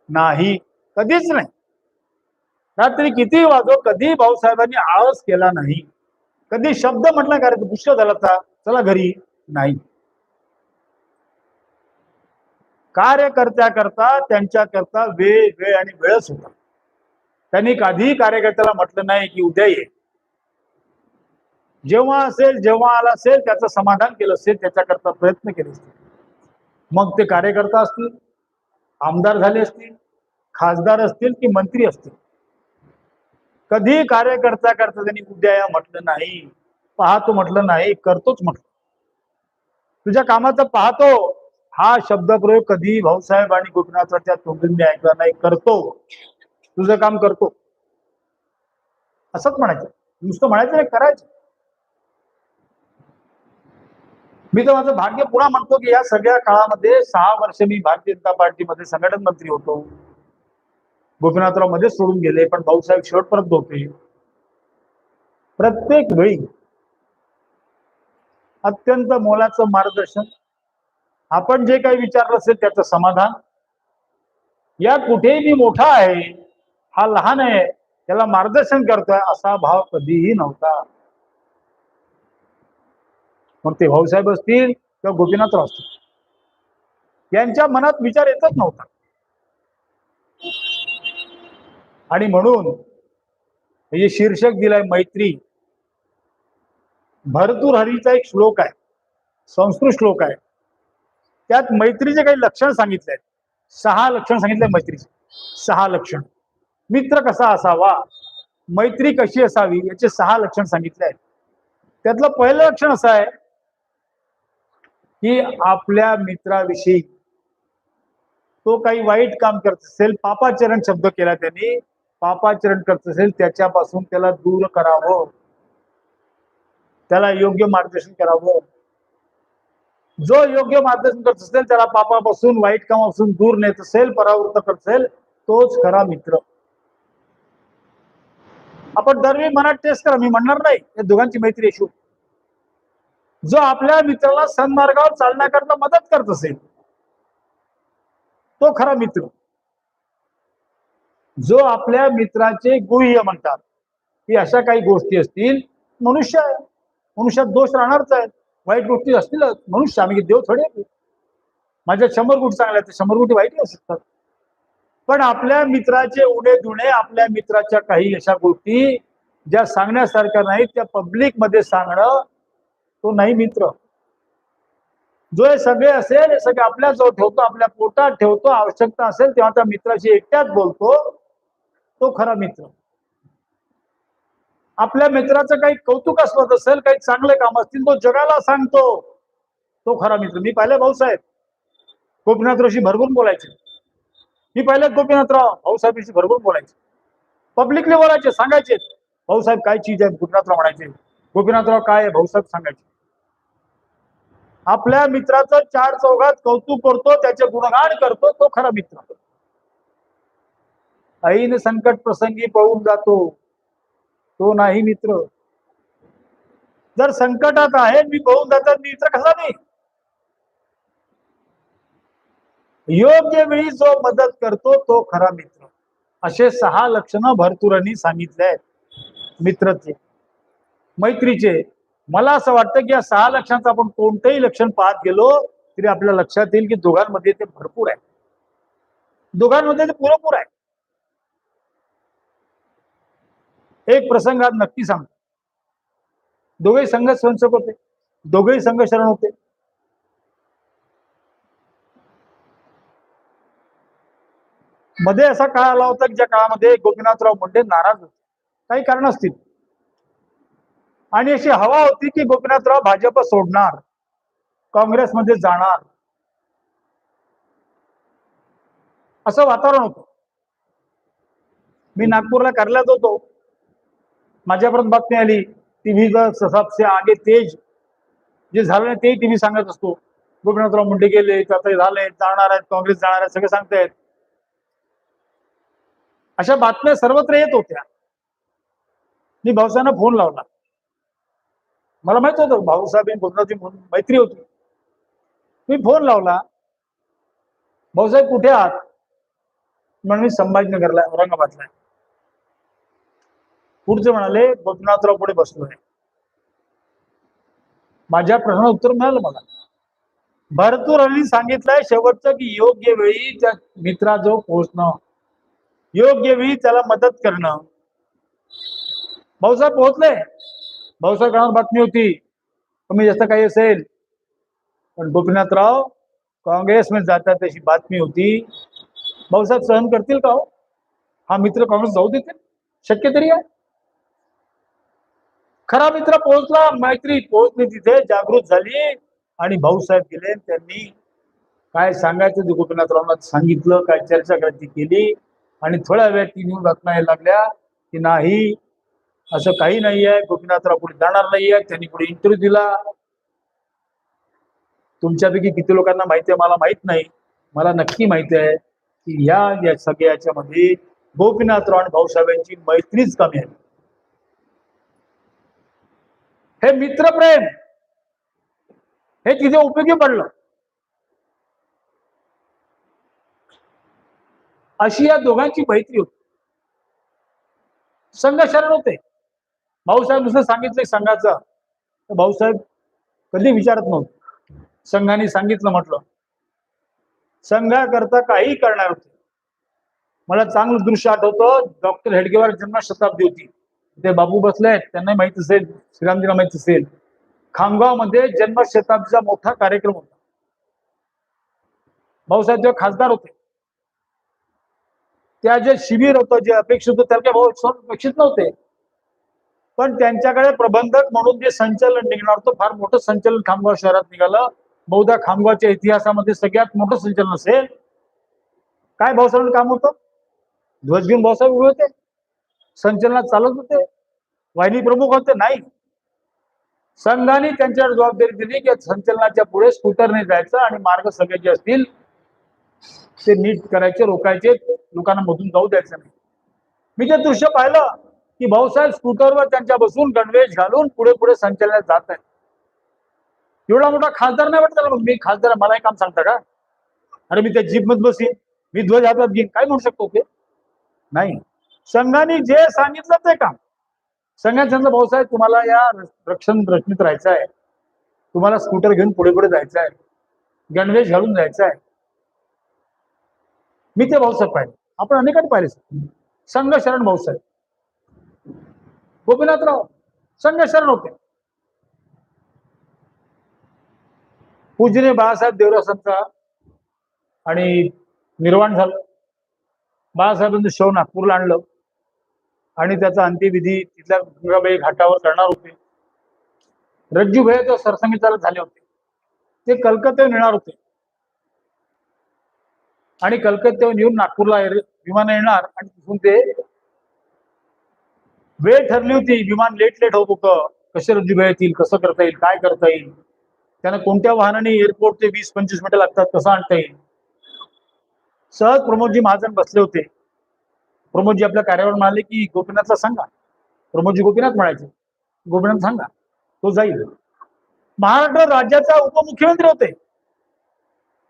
S2: नाही, कधीच नाही. रात्री किती वाजो कधी भाऊसाहेबांनी आळस केला नाही, कधी शब्द म्हटला का रे पुष्कळ झाला होता, चला घरी, नाही. कार्यकर्त्याकरता त्यांच्याकरता वेळ आणि वेळच होता. त्यांनी कधीही कार्यकर्त्याला म्हटलं नाही की उद्या ये. जेव्हा असेल, जेव्हा आला असेल, त्याचं समाधान केलं असेल, त्याच्याकरता प्रयत्न केले असतील. मग ते कार्यकर्ता असतील, आमदार झाले असतील, खासदार असतील की मंत्री असतील, कधी कार्यकर्त्याकरता त्यांनी उद्या या म्हटलं नाही, पाहतो म्हटलं नाही, करतोच म्हटलं. तुझ्या कामाचं पाहतो हा शब्दप्रयोग कधी भाऊसाहेब आणि गोपीनाथांच्या तोंडून मी ऐकला नाही. करतो, तुझं काम करतो, असंच म्हणायचं. नुसतं म्हणायचं नाही, करायचं. मी तर माझं भाग्य पुन्हा म्हणतो की या सगळ्या काळामध्ये 6 वर्ष मी भारतीय जनता पार्टीमध्ये संघटन मंत्री होतो. गोपीनाथराव मध्येच सोडून गेले, पण भाऊसाहेब शेवटपर्यंत होते. प्रत्येक वेळी अत्यंत मोलाचं मार्गदर्शन, आपण जे काही विचारलं असेल त्याचं समाधान. या कुठेही मी मोठा आहे, हा लहान आहे, त्याला मार्गदर्शन करतोय असा भाव कधीही नव्हता. मग ते भाऊसाहेब असतील किंवा गोपीनाथराव असतील, यांच्या मनात विचार येतच नव्हता. आणि म्हणून हे शीर्षक दिलंय मैत्री. भर्तृहरीचा एक श्लोक आहे, संस्कृत श्लोक आहे, त्यात मैत्रीचे काही लक्षण सांगितले आहेत. 6 लक्षण सांगितले मैत्रीचे. 6 लक्षण. मित्र कसा असावा, मैत्री कशी असावी, याचे 6 लक्षण सांगितले आहेत. त्यातलं पहिलं लक्षण असं आहे की आपल्या मित्राविषयी तो काही वाईट काम करत असेल, पापाचरण शब्द केला त्यांनी, पापाचरण करत असेल त्याच्यापासून त्याला दूर करावं, त्याला योग्य मार्गदर्शन करावं. जो योग्य मार्गदर्शन करत असेल, त्याला पापापासून वाईट कामापासून दूर नेत असेल, परावृत्त करत असेल, तोच खरा मित्र. आपण दरवेळी मनात टेस्ट करा, मी म्हणणार नाही या दोघांची मैत्री यशू. जो आपल्या मित्राला सन्मार्गावर चालण्याकरता मदत करत असेल तो खरा मित्र. जो आपल्या मित्राचे गुह्य म्हणतात की अशा काही गोष्टी असतील, मनुष्य आहे, मनुष्यात दोष राहणारच आहेत, वाईट गोष्टी असतीलच. मनुष्य आम्ही देव थोडे, माझ्या 100 गोष्टी चांगल्या आहेत, 100 गोष्टी वाईट असू शकतात. पण आपल्या मित्राचे उणे दुणे, आपल्या मित्राच्या काही अशा गोष्टी ज्या सांगण्यासारख्या नाहीत त्या पब्लिक मध्ये सांगणं, तो नाही मित्र. जो हे सगळे असेल, हे सगळे आपल्या जवळ ठेवतो, आपल्या पोटात ठेवतो, आवश्यकता असेल तेव्हा त्या मित्राशी एकट्यात बोलतो, तो खरा मित्र. आपल्या मित्राचं काही कौतुकास्पद असेल, काही चांगले काम असतील, तो जगाला सांगतो, तो खरा मित्र. मी पाहिले भाऊसाहेब गोपीनाथरावशी भरभरून बोलायचे. मी पाहिले गोपीनाथराव भाऊसाहेबांशी भरभरून बोलायचे, पब्लिकली बोलायचे, सांगायचे भाऊसाहेब काय चीज आहे, गोपीनाथराव म्हणायचे, गोपीनाथराव काय आहे, भाऊसाहेब सांगायचे. आपल्या मित्राचं 4 चौघात कौतुक करतो, त्याचे गुणगान करतो, तो खरा मित्र. ऐन संकट प्रसंगी पळून जातो, तो नाही मित्र. जर संकटात आहे, मी पळून जातात, मित्र कसा नाही. योग्य वेळी जो मदत करतो तो खरा मित्र. असे 6 लक्षणं भरतुरांनी सांगितले आहेत मित्रचे, मैत्रीचे. मला असं वाटतं की या 6 लक्षणाचं आपण कोणतेही लक्षण पाहत गेलो तरी आपल्या लक्षात येईल की दोघांमध्ये ते भरपूर आहे, दोघांमध्ये ते पुरेपूर आहे. एक प्रसंग आज नक्की सांगतो. दोघेही संघ स्वयंसेवक होते, दोघेही संघ शरण होते. मध्ये असा काळ आला होता की ज्या काळामध्ये गोपीनाथराव मुंडे नाराज होते, काही कारण असतील, आणि अशी हवा होती की गोपीनाथराव भाजप सोडणार, काँग्रेसमध्ये जाणार, असं वातावरण होतं. मी नागपूरला कार्यालयात होतो, माझ्यापर्यंत बातमी आली, टीव्ही सबसे आगे तेज, जे झालं नाही ते टीव्ही सांगत असतो, गोपीनाथराव मुंडे गेले, आता झाले, जाणार आहेत, काँग्रेस जाणार आहेत, सगळे सांगतायत. अशा बातम्या सर्वत्र येत होत्या. मी भाऊसाहेबांना फोन लावला. मला माहित होतं भाऊसाहेब गोपीनाथची मैत्री होती. मी फोन लावला, भाऊसाहेब कुठे आहात? म्हणून मी संभाजीनगरला, औरंगाबादला. पुढचे म्हणाले गोपीनाथराव पुढे बसलोय. माझ्या प्रश्नाचं उत्तर मिळालं मला. भरतूर अली सांगितलंय शेवटचं की योग्य वेळी त्या मित्राजवळ पोहोचणं, योग्य वेळी त्याला मदत करणं. भाऊसाहेब पोहोचले. भाऊसाहेबांना बातमी होती कमी जास्त काही असेल, पण गोपीनाथराव काँग्रेसमध्ये जातात त्याची बातमी होती. भाऊसाहेब सहन करतील का हो? हा मित्र काँग्रेस जाऊ देतील? शक्य तरी आहे? खरा मित्र पोहोचला, मैत्री पोहोचली, तिथे जागृत झाली, आणि भाऊसाहेब गेले. त्यांनी काय सांगायचं ते गोपीनाथरावांना सांगितलं, काय चर्चा करायची केली, आणि थोड्या वेळात ती न्यूज बातम्या यायला लागल्या की नाही, असं काही नाहीये, गोपीनाथराव पुढे जाणार नाहीये. त्यांनी पुढे इंटरव्ह्यू दिला. तुमच्यापैकी किती लोकांना माहिती आहे मला माहित नाही, मला नक्की माहिती आहे की या सगळ्या याच्यामध्ये गोपीनाथराव आणि भाऊसाहेबांची मैत्रीच कमी आहे. हे मित्रप्रेम हे तिथे उपयोगी पडलं. अशी या दोघांची मैत्री होती. संघ शरण होते. भाऊसाहेब नुसतं सांगितलं संघाचं, तर भाऊसाहेब कधी विचारत नव्हते. संघाने सांगितलं म्हटलं, संघाकरता काही करणार होते. मला चांगलं दृश्य आठवतं, डॉक्टर हेडगेवार जन्मशताब्दी होती, ते बाबू बसले, त्यांना माहित असेल, श्रीरामजीला माहित असेल, खामगाव मध्ये जन्मशताब्दीचा मोठा कार्यक्रम होता. भाऊसाहेब जेव्हा खासदार होते, त्या जे शिबिर होतं, जे अपेक्षित होतं, त्याला भाऊ अपेक्षित नव्हते, पण त्यांच्याकडे प्रबंधक म्हणून जे संचलन निघणार होतं, फार मोठं संचलन खामगाव शहरात निघालं. बहुधा खामगावच्या इतिहासामध्ये सगळ्यात मोठं संचलन असेल. काय भाऊसाहेबांचं काम होतं? ध्वज घेऊन भाऊसाहेब उभे होते, संचलनात चालत होते, वाहिनी प्रमुख होते? नाही. संघाने त्यांच्यावर जबाबदारी दिली की संचलनाच्या पुढे स्कूटरने जायचं आणि मार्ग सगळे जे असतील ते नीट करायचे, रोकायचे, लोकांना मधून जाऊ द्यायचं नाही. मी ते दृश्य पाहिलं की भाऊसाहेब स्कूटरवर त्यांच्या बसून गणवेश घालून पुढे पुढे संचलनात जात आहेत. एवढा मोठा खासदार नाही वाटत, मग मी खासदार, मला हे काम सांगता का? अरे मी त्या जीप मध्ये बसीन, मी ध्वज हातात घेईन, काय म्हणू शकतो ते? नाही. संघाने जे सांगितलं ते काम. संघाने सांगितलं, भाऊसाहेब तुम्हाला या रक्षण रचनेत राहायचं आहे, तुम्हाला स्कूटर घेऊन पुढे पुढे जायचं आहे, गणवेश घालून जायचं आहे. मी ते भाऊसाहेब पाहिले, आपण अनेकांनी पाहिले. संघ शरण भाऊसाहेब, गोपीनाथराव संघ शरण होते. पूजनीय बाळासाहेब देवरासांचा आणि निर्वाण झालं. बाळासाहेबांचं शव नागपूरला आणलं आणि त्याचा अंत्यविधी तिथल्या गंगाबाई घाटावर करणार होते. रज्जूभाई तो सरसंघचालक झाले होते, ते कलकत्त्याहून येणार होते, आणि कलकत्त्याहून येऊन नागपूरला विमान येणार, आणि तिथून ते वेळ ठरली होती, विमान लेट होत होतं. कसे रज्जूभाई येतील, कसं करता येईल, काय करता येईल, त्यांना कोणत्या वाहनाने एअरपोर्ट ते 20-25 मिनिटं लागतात, कसं आणता येईल. सहज प्रमोदजी महाजन बसले होते. प्रमोदजी आपल्या कार्यावर म्हणाले की गोपीनाथला सांगा. प्रमोदजी गोपीनाथ म्हणायचे, गोपीनाथ सांगा, तो जाईल. महाराष्ट्र राज्याचा उपमुख्यमंत्री होते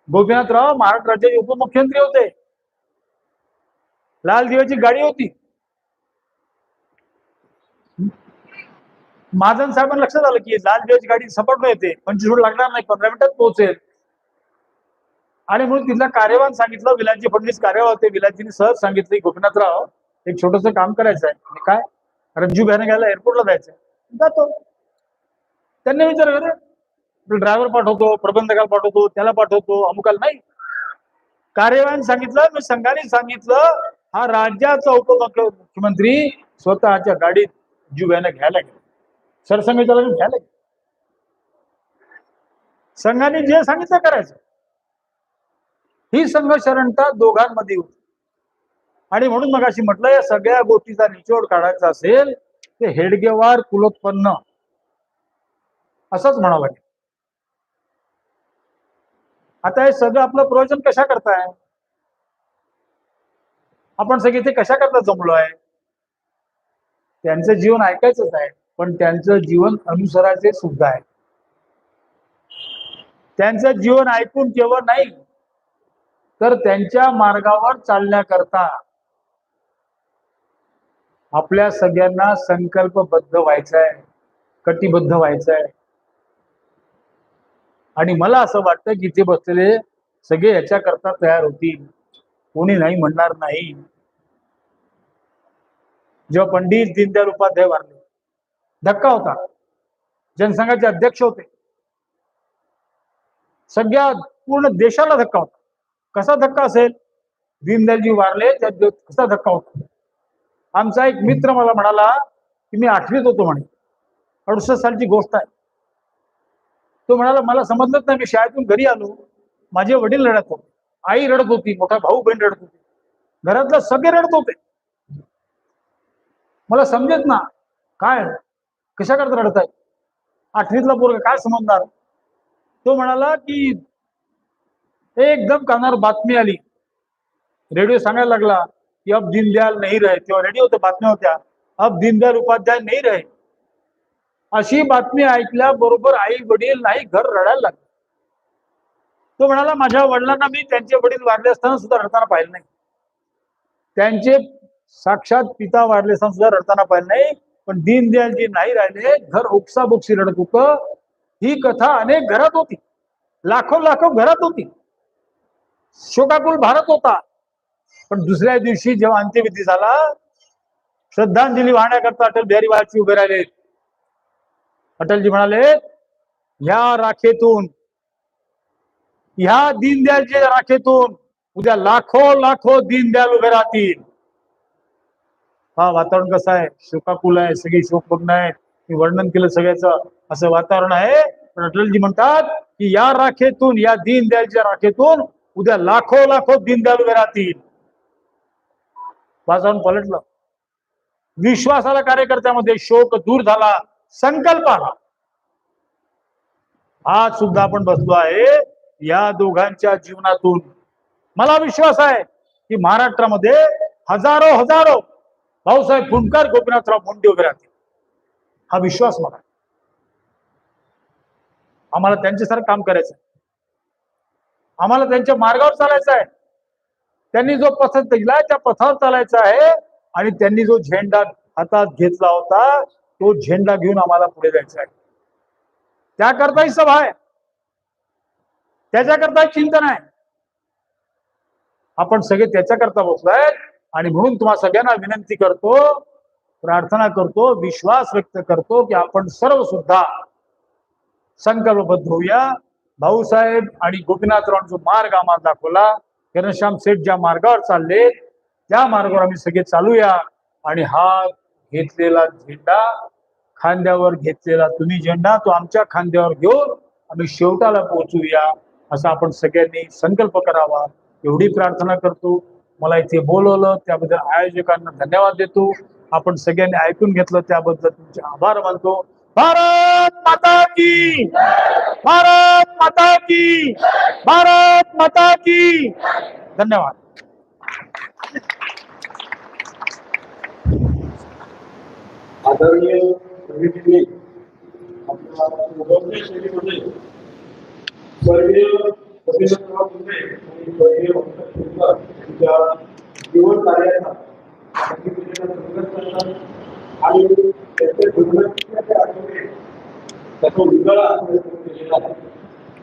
S2: गोपीनाथराव, महाराष्ट्र राज्याचे उपमुख्यमंत्री होते. लाल दिव्याची गाडी होती. महाजन साहेबांना लक्षात आलं की लाल दिव्याची गाडी सपाट येते, 25 मिनिट लागणार नाही, 15 मिनिटात पोहोचेल. आणि म्हणून तिथला कार्यवाह सांगितलं, विलासजी फडणवीस कार्यवाह होते, विलासजींनी सहज सांगितलं, गोपीनाथराव एक छोटस काम करायचं आहे. काय? रज्जूभाईने घ्यायला एअरपोर्टला जायचंय. जातो. त्यांनी विचारलं, ड्रायव्हर पाठवतो, प्रबंधकाला पाठवतो, त्याला पाठवतो, अमुकाला नाही. कार्यवाहीने सांगितलं, मी संघाने सांगितलं, हा राज्याचा उपमुख्यमंत्री स्वतःच्या गाडीत जीवानं घ्यायला गेला, सरसंघचालक घ्यायला गेला. संघाने जे सांगितलं करायचं. ही संघशरणता दोघांमध्ये होती. आणि म्हणून मग अशी म्हटलं, या सगळ्या गोष्टीचा निचोड काढायचा असेल ते हेडगेवार कुलोत्पन्न असंच म्हणावं लागेल. आता हे सगळं आपलं प्रयोजन कशा करताय, आपण सगळे ते कशा करता जमलो आहे. त्यांचं जीवन ऐकायचंच आहे, पण त्यांचं जीवन अनुसरायचे सुद्धा आहे. त्यांचं जीवन ऐकून केवळ नाही, तर त्यांच्या मार्गावर चालण्याकरता आपल्या सगळ्यांना संकल्पबद्ध व्हायचं आहे, कटिबद्ध व्हायचं आहे. आणि मला असं वाटतं की ते बसलेले सगळे याच्याकरता तयार होतील, कोणी नाही म्हणणार नाही. जेव्हा पंडित दीनदयाल उपाध्याय वारले, धक्का होता. जनसंघाचे अध्यक्ष होते, सगळ्या पूर्ण देशाला धक्का होता. कसा धक्का असेल, दीनदयालजी वारले त्या कसा धक्का होता. आमचा एक मित्र मला म्हणाला की मी 8वीत होतो म्हणे, 68 सालची गोष्ट आहे. तो म्हणाला मला समजलंच नाही, मी शाळेतून घरी आलो, माझे वडील रडत होते, आई रडत होती, मोठा भाऊ बहीण रडत होती, घरातले सगळे रडत होते. मला समजेत ना काय कशा करता रडत आहे, 8वीतला पोरगा काय समजणार. तो म्हणाला की एकदम कानावर बातमी आली, रेडिओ सांगायला लागला की अब दीनदयाल नहीं रहे. तेव्हा रेडिओ होत्या, बातम्या होत्या, अब दीनदयाल उपाध्याय नहीं रहे. अशी बातमी ऐकल्याबरोबर आई वडील नाही, घर रडायला लागले. तो म्हणाला माझ्या वडिलांना मी त्यांचे वडील वारले असताना सुद्धा रडताना पाहिलं नाही, त्यांचे साक्षात पिता वारले असताना सुद्धा रडताना पाहिलं नाही, पण दीनदयालजी नाही राहिले, घर ओक्साबोक्सी रडत होतं. ही कथा अनेक घरात होती, लाखो लाखो घरात होती, शोकाकुल भारत होता. पण दुसऱ्या दिवशी जेव्हा अंत्यविधी झाला, श्रद्धांजली वाहण्याकरता अटल बिहारी वाजपेयी उभे राहिले. अटलजी म्हणाले, ह्या राखेतून, ह्या दीनदयालच्या राखेतून उद्या लाखो लाखो दीनदयाल उभे राहतील. हा वातावरण कसं आहे, शोकाकुल आहे, सगळी शोकभग्न आहे. मी वर्णन केलं सगळ्याचं, असं वातावरण आहे. पण अटलजी म्हणतात की या राखेतून, या दीनदयालच्या राखेतून उद्या लाखो लाखो दीनदयाल उभे राहतील. वातावरण पलटलं, विश्वास आला कार्यकर्त्यामध्ये, शोक दूर झाला, संकल्प आला. आज सुद्धा आपण बसलो आहे या दोघांच्या जीवनातून. मला विश्वास आहे की महाराष्ट्रामध्ये हजारो हजारो भाऊसाहेब फुंडकर, गोपीनाथराव मुंडे उभे राहतील, हा विश्वास मला. आम्हाला त्यांच्यासारखं काम करायचं आहे, आम्हाला त्यांच्या मार्गावर चालायचं आहे. त्यांनी जो पथ दिला त्या पथावर चालायचं आहे. आणि त्यांनी जो झेंडा हातात घेतला होता तो झेंडा घेऊन आम्हाला पुढे जायचं आहे. त्याकरताही सभा आहे, त्याच्याकरताही चिंतन आहे. आपण सगळे त्याच्याकरता बसलोय. आणि म्हणून तुम्हाला सगळ्यांना विनंती करतो, प्रार्थना करतो, विश्वास व्यक्त करतो की आपण सर्व सुद्धा संकल्पबद्ध होऊया. भाऊसाहेब आणि गोपीनाथराव जो मार्ग आम्हाला दाखवला, घनश्याम सेठ ज्या मार्गावर चालले त्या मार्गावर आम्ही सगळे चालूया. आणि हा घेतलेला झेंडा, खांद्यावर घेतलेला तुम्ही झेंडा, तो आमच्या खांद्यावर घेऊन आम्ही शेवटाला पोहोचूया, असा आपण सगळ्यांनी संकल्प करावा, एवढी प्रार्थना करतो. मला इथे बोलवलं त्याबद्दल आयोजकांना धन्यवाद देतो. आपण सगळ्यांनी ऐकून घेतलं त्याबद्दल तुमचे आभार मानतो. भारत माता की, भारत माता की, भारत माता की. धन्यवाद.
S3: आदरणीय स्वर्गीय गोपीनाथराव मुंडे आणि स्वर्गीय यांच्या जीवन कार्याचा आणि त्याच्या जीवनाचे आठवडे त्याचा उजाळा केलेला आहे.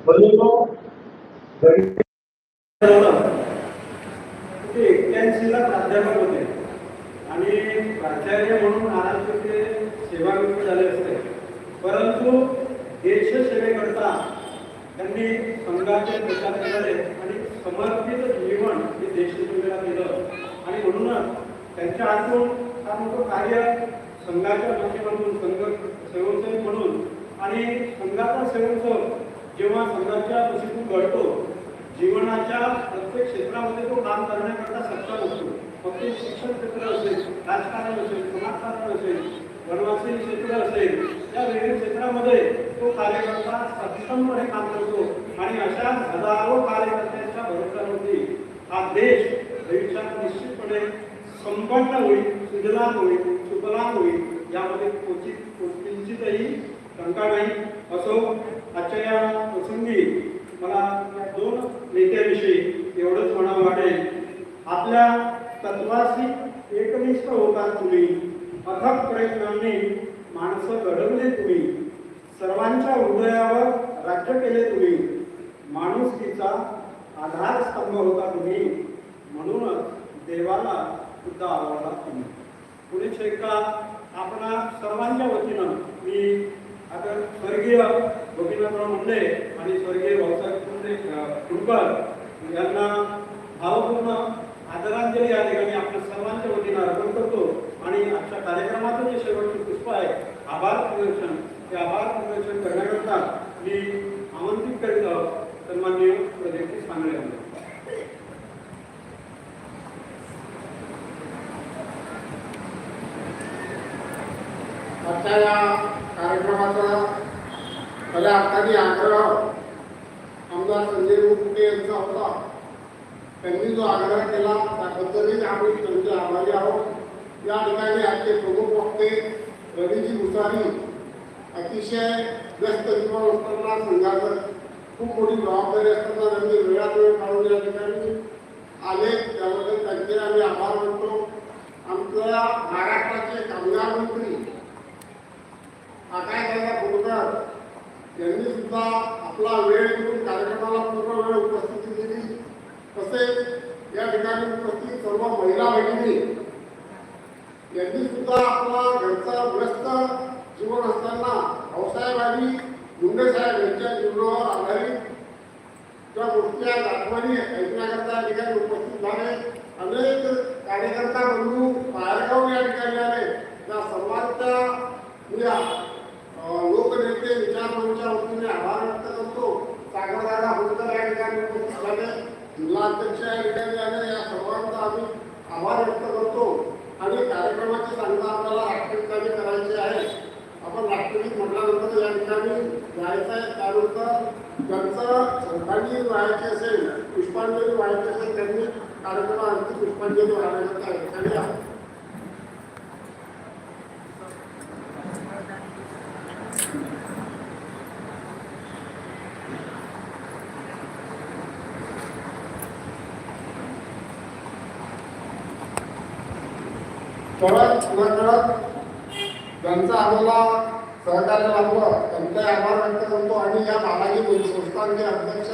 S3: म्हणून ते 81ला प्राध्यापक होते आणि प्राचार्य म्हणून महाराष्ट्राचे सेवानिवृत्त झाले असते, परंतु देशसेवेकरता त्यांनी संघाचे प्रचार केले आणि समर्पित जीवन हे देशसेवेला केलं आणि म्हणूनच त्यांच्या हातून फार मोठं कार्य संघाच्या माध्यमातून संघ स्वयंसेवक म्हणून आणि संघाचा स्वयंसेवक जेव्हा संघाच्या कुशीतून घडतो जीवनाच्या प्रत्येक क्षेत्रामध्ये तो काम करण्याकरता सक्षम असतो. मग ते शिक्षण क्षेत्र असेल, राजकारण असेल, समाजकारण असेल, वनवासी क्षेत्र असेल, या विविध क्षेत्रामध्ये तो कार्यकर्ता सक्षमपणे काम करतो आणि अशा हजारो कार्यकर्त्यांच्या भरोश्यावरती हा देश भविष्यात निश्चितपणे संपन्न होईल, सुजलाम होईल, सुफलाम होईल यामध्ये किंचितही शंका नाही. असो, आजच्या या प्रसंगी मला या दोन नेत्याविषयी एवढंच म्हणावं वाटेल. आपल्या तत्वाशी एकनिष्ठ होता तुम्ही, अथक प्रयत्नांनी माणसं घडवले तुम्ही, सर्वांच्या हृदयावर राज्य केले तुम्ही, माणुसकीचा आधारस्तंभ होता तुम्ही, म्हणूनच देवाला सुद्धा आवडला तुम्ही. पुढे शेका आपणा सर्वांच्या वतीनं मी आता स्वर्गीय गोपीनाथराव मुंडे आणि स्वर्गीय भाऊसाहेब कुलकर यांना भावपूर्ण आदरांजली या ठिकाणी आपल्या सर्वांच्या वतीनं अर्पण करतो आणि आजच्या कार्यक्रमाचं जे शेवटचे पुष्प आहे आभार प्रदर्शन, ते आभार प्रदर्शन करण्याकरता मी आमंत्रित करीत आहोत सन्माननीय प्रदेशची सांगळे यांना.
S4: आजच्या या कार्यक्रमाचा खऱ्या अर्थाने आग्रह आमदार संजय मुकुटे यांचा होता. त्यांनी जो आग्रह केला त्याबद्दलही आम्ही त्यांचे आभारी आहोत. या ठिकाणी आजचे प्रमुख वक्ते रवीजी भुसारी अतिशय व्यस्त जीवन असताना संघाचं खूप मोठी जबाबदारी असताना त्यांनी वेळात वेळ काढून या ठिकाणी आले, त्याबद्दल त्यांचे आम्ही आभार मानतो. आमच्या महाराष्ट्राचे कामगार मंत्री आकाशदादा खोडकर यांनी सुद्धा आपला वेळ घेऊन कार्यक्रमाला पूर्ण वेळ उपस्थिती दिली. तसेच या ठिकाणी उपस्थित सर्व महिला भगिनी यांनी सुद्धा आपला घरचा व्यस्त जीवन असताना भाऊसाहेब आणि मुंडे साहेब यांच्या जीवनावर आधारित ज्या गोष्टी आहेत आठवणी ऐकण्याकरता या ठिकाणी उपस्थित झाले. अनेक कार्यकर्ता बंधू बाहेरगाव या ठिकाणी आले. त्या सर्वांच्या लोकनेते विचारमंचाच्या वतीने आभार व्यक्त करतो. सागरदादा होलकर या ठिकाणी उपस्थित झाले, जिल्हा अध्यक्ष या ठिकाणी आले. या सर्वांचा आम्ही आभार व्यक्त करतो आणि कार्यक्रमाची सांगता आपल्याला राष्ट्रगीताने करायची आहे. आपण राष्ट्रगीत म्हटल्यानंतर या ठिकाणी जायचं आहे. त्यानंतर ज्यांचं श्रद्धांजली व्हायची असेल, पुष्पांजली व्हायची असेल, त्यांनी कार्यक्रमावरती पुष्पांजली वाहण्याकरता या ठिकाणी आहे. परत ज्यांचा आम्हाला सहकार्य लाभलं त्यांचे आभार व्यक्त करतो आणि या बालाजी संस्थांचे अध्यक्ष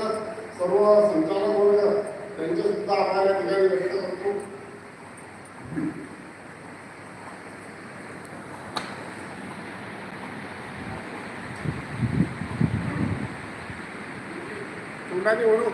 S4: सर्व संचालक वर्ग त्यांचे सुद्धा आभार या ठिकाणी व्यक्त करतो. तोंडाने म्हणू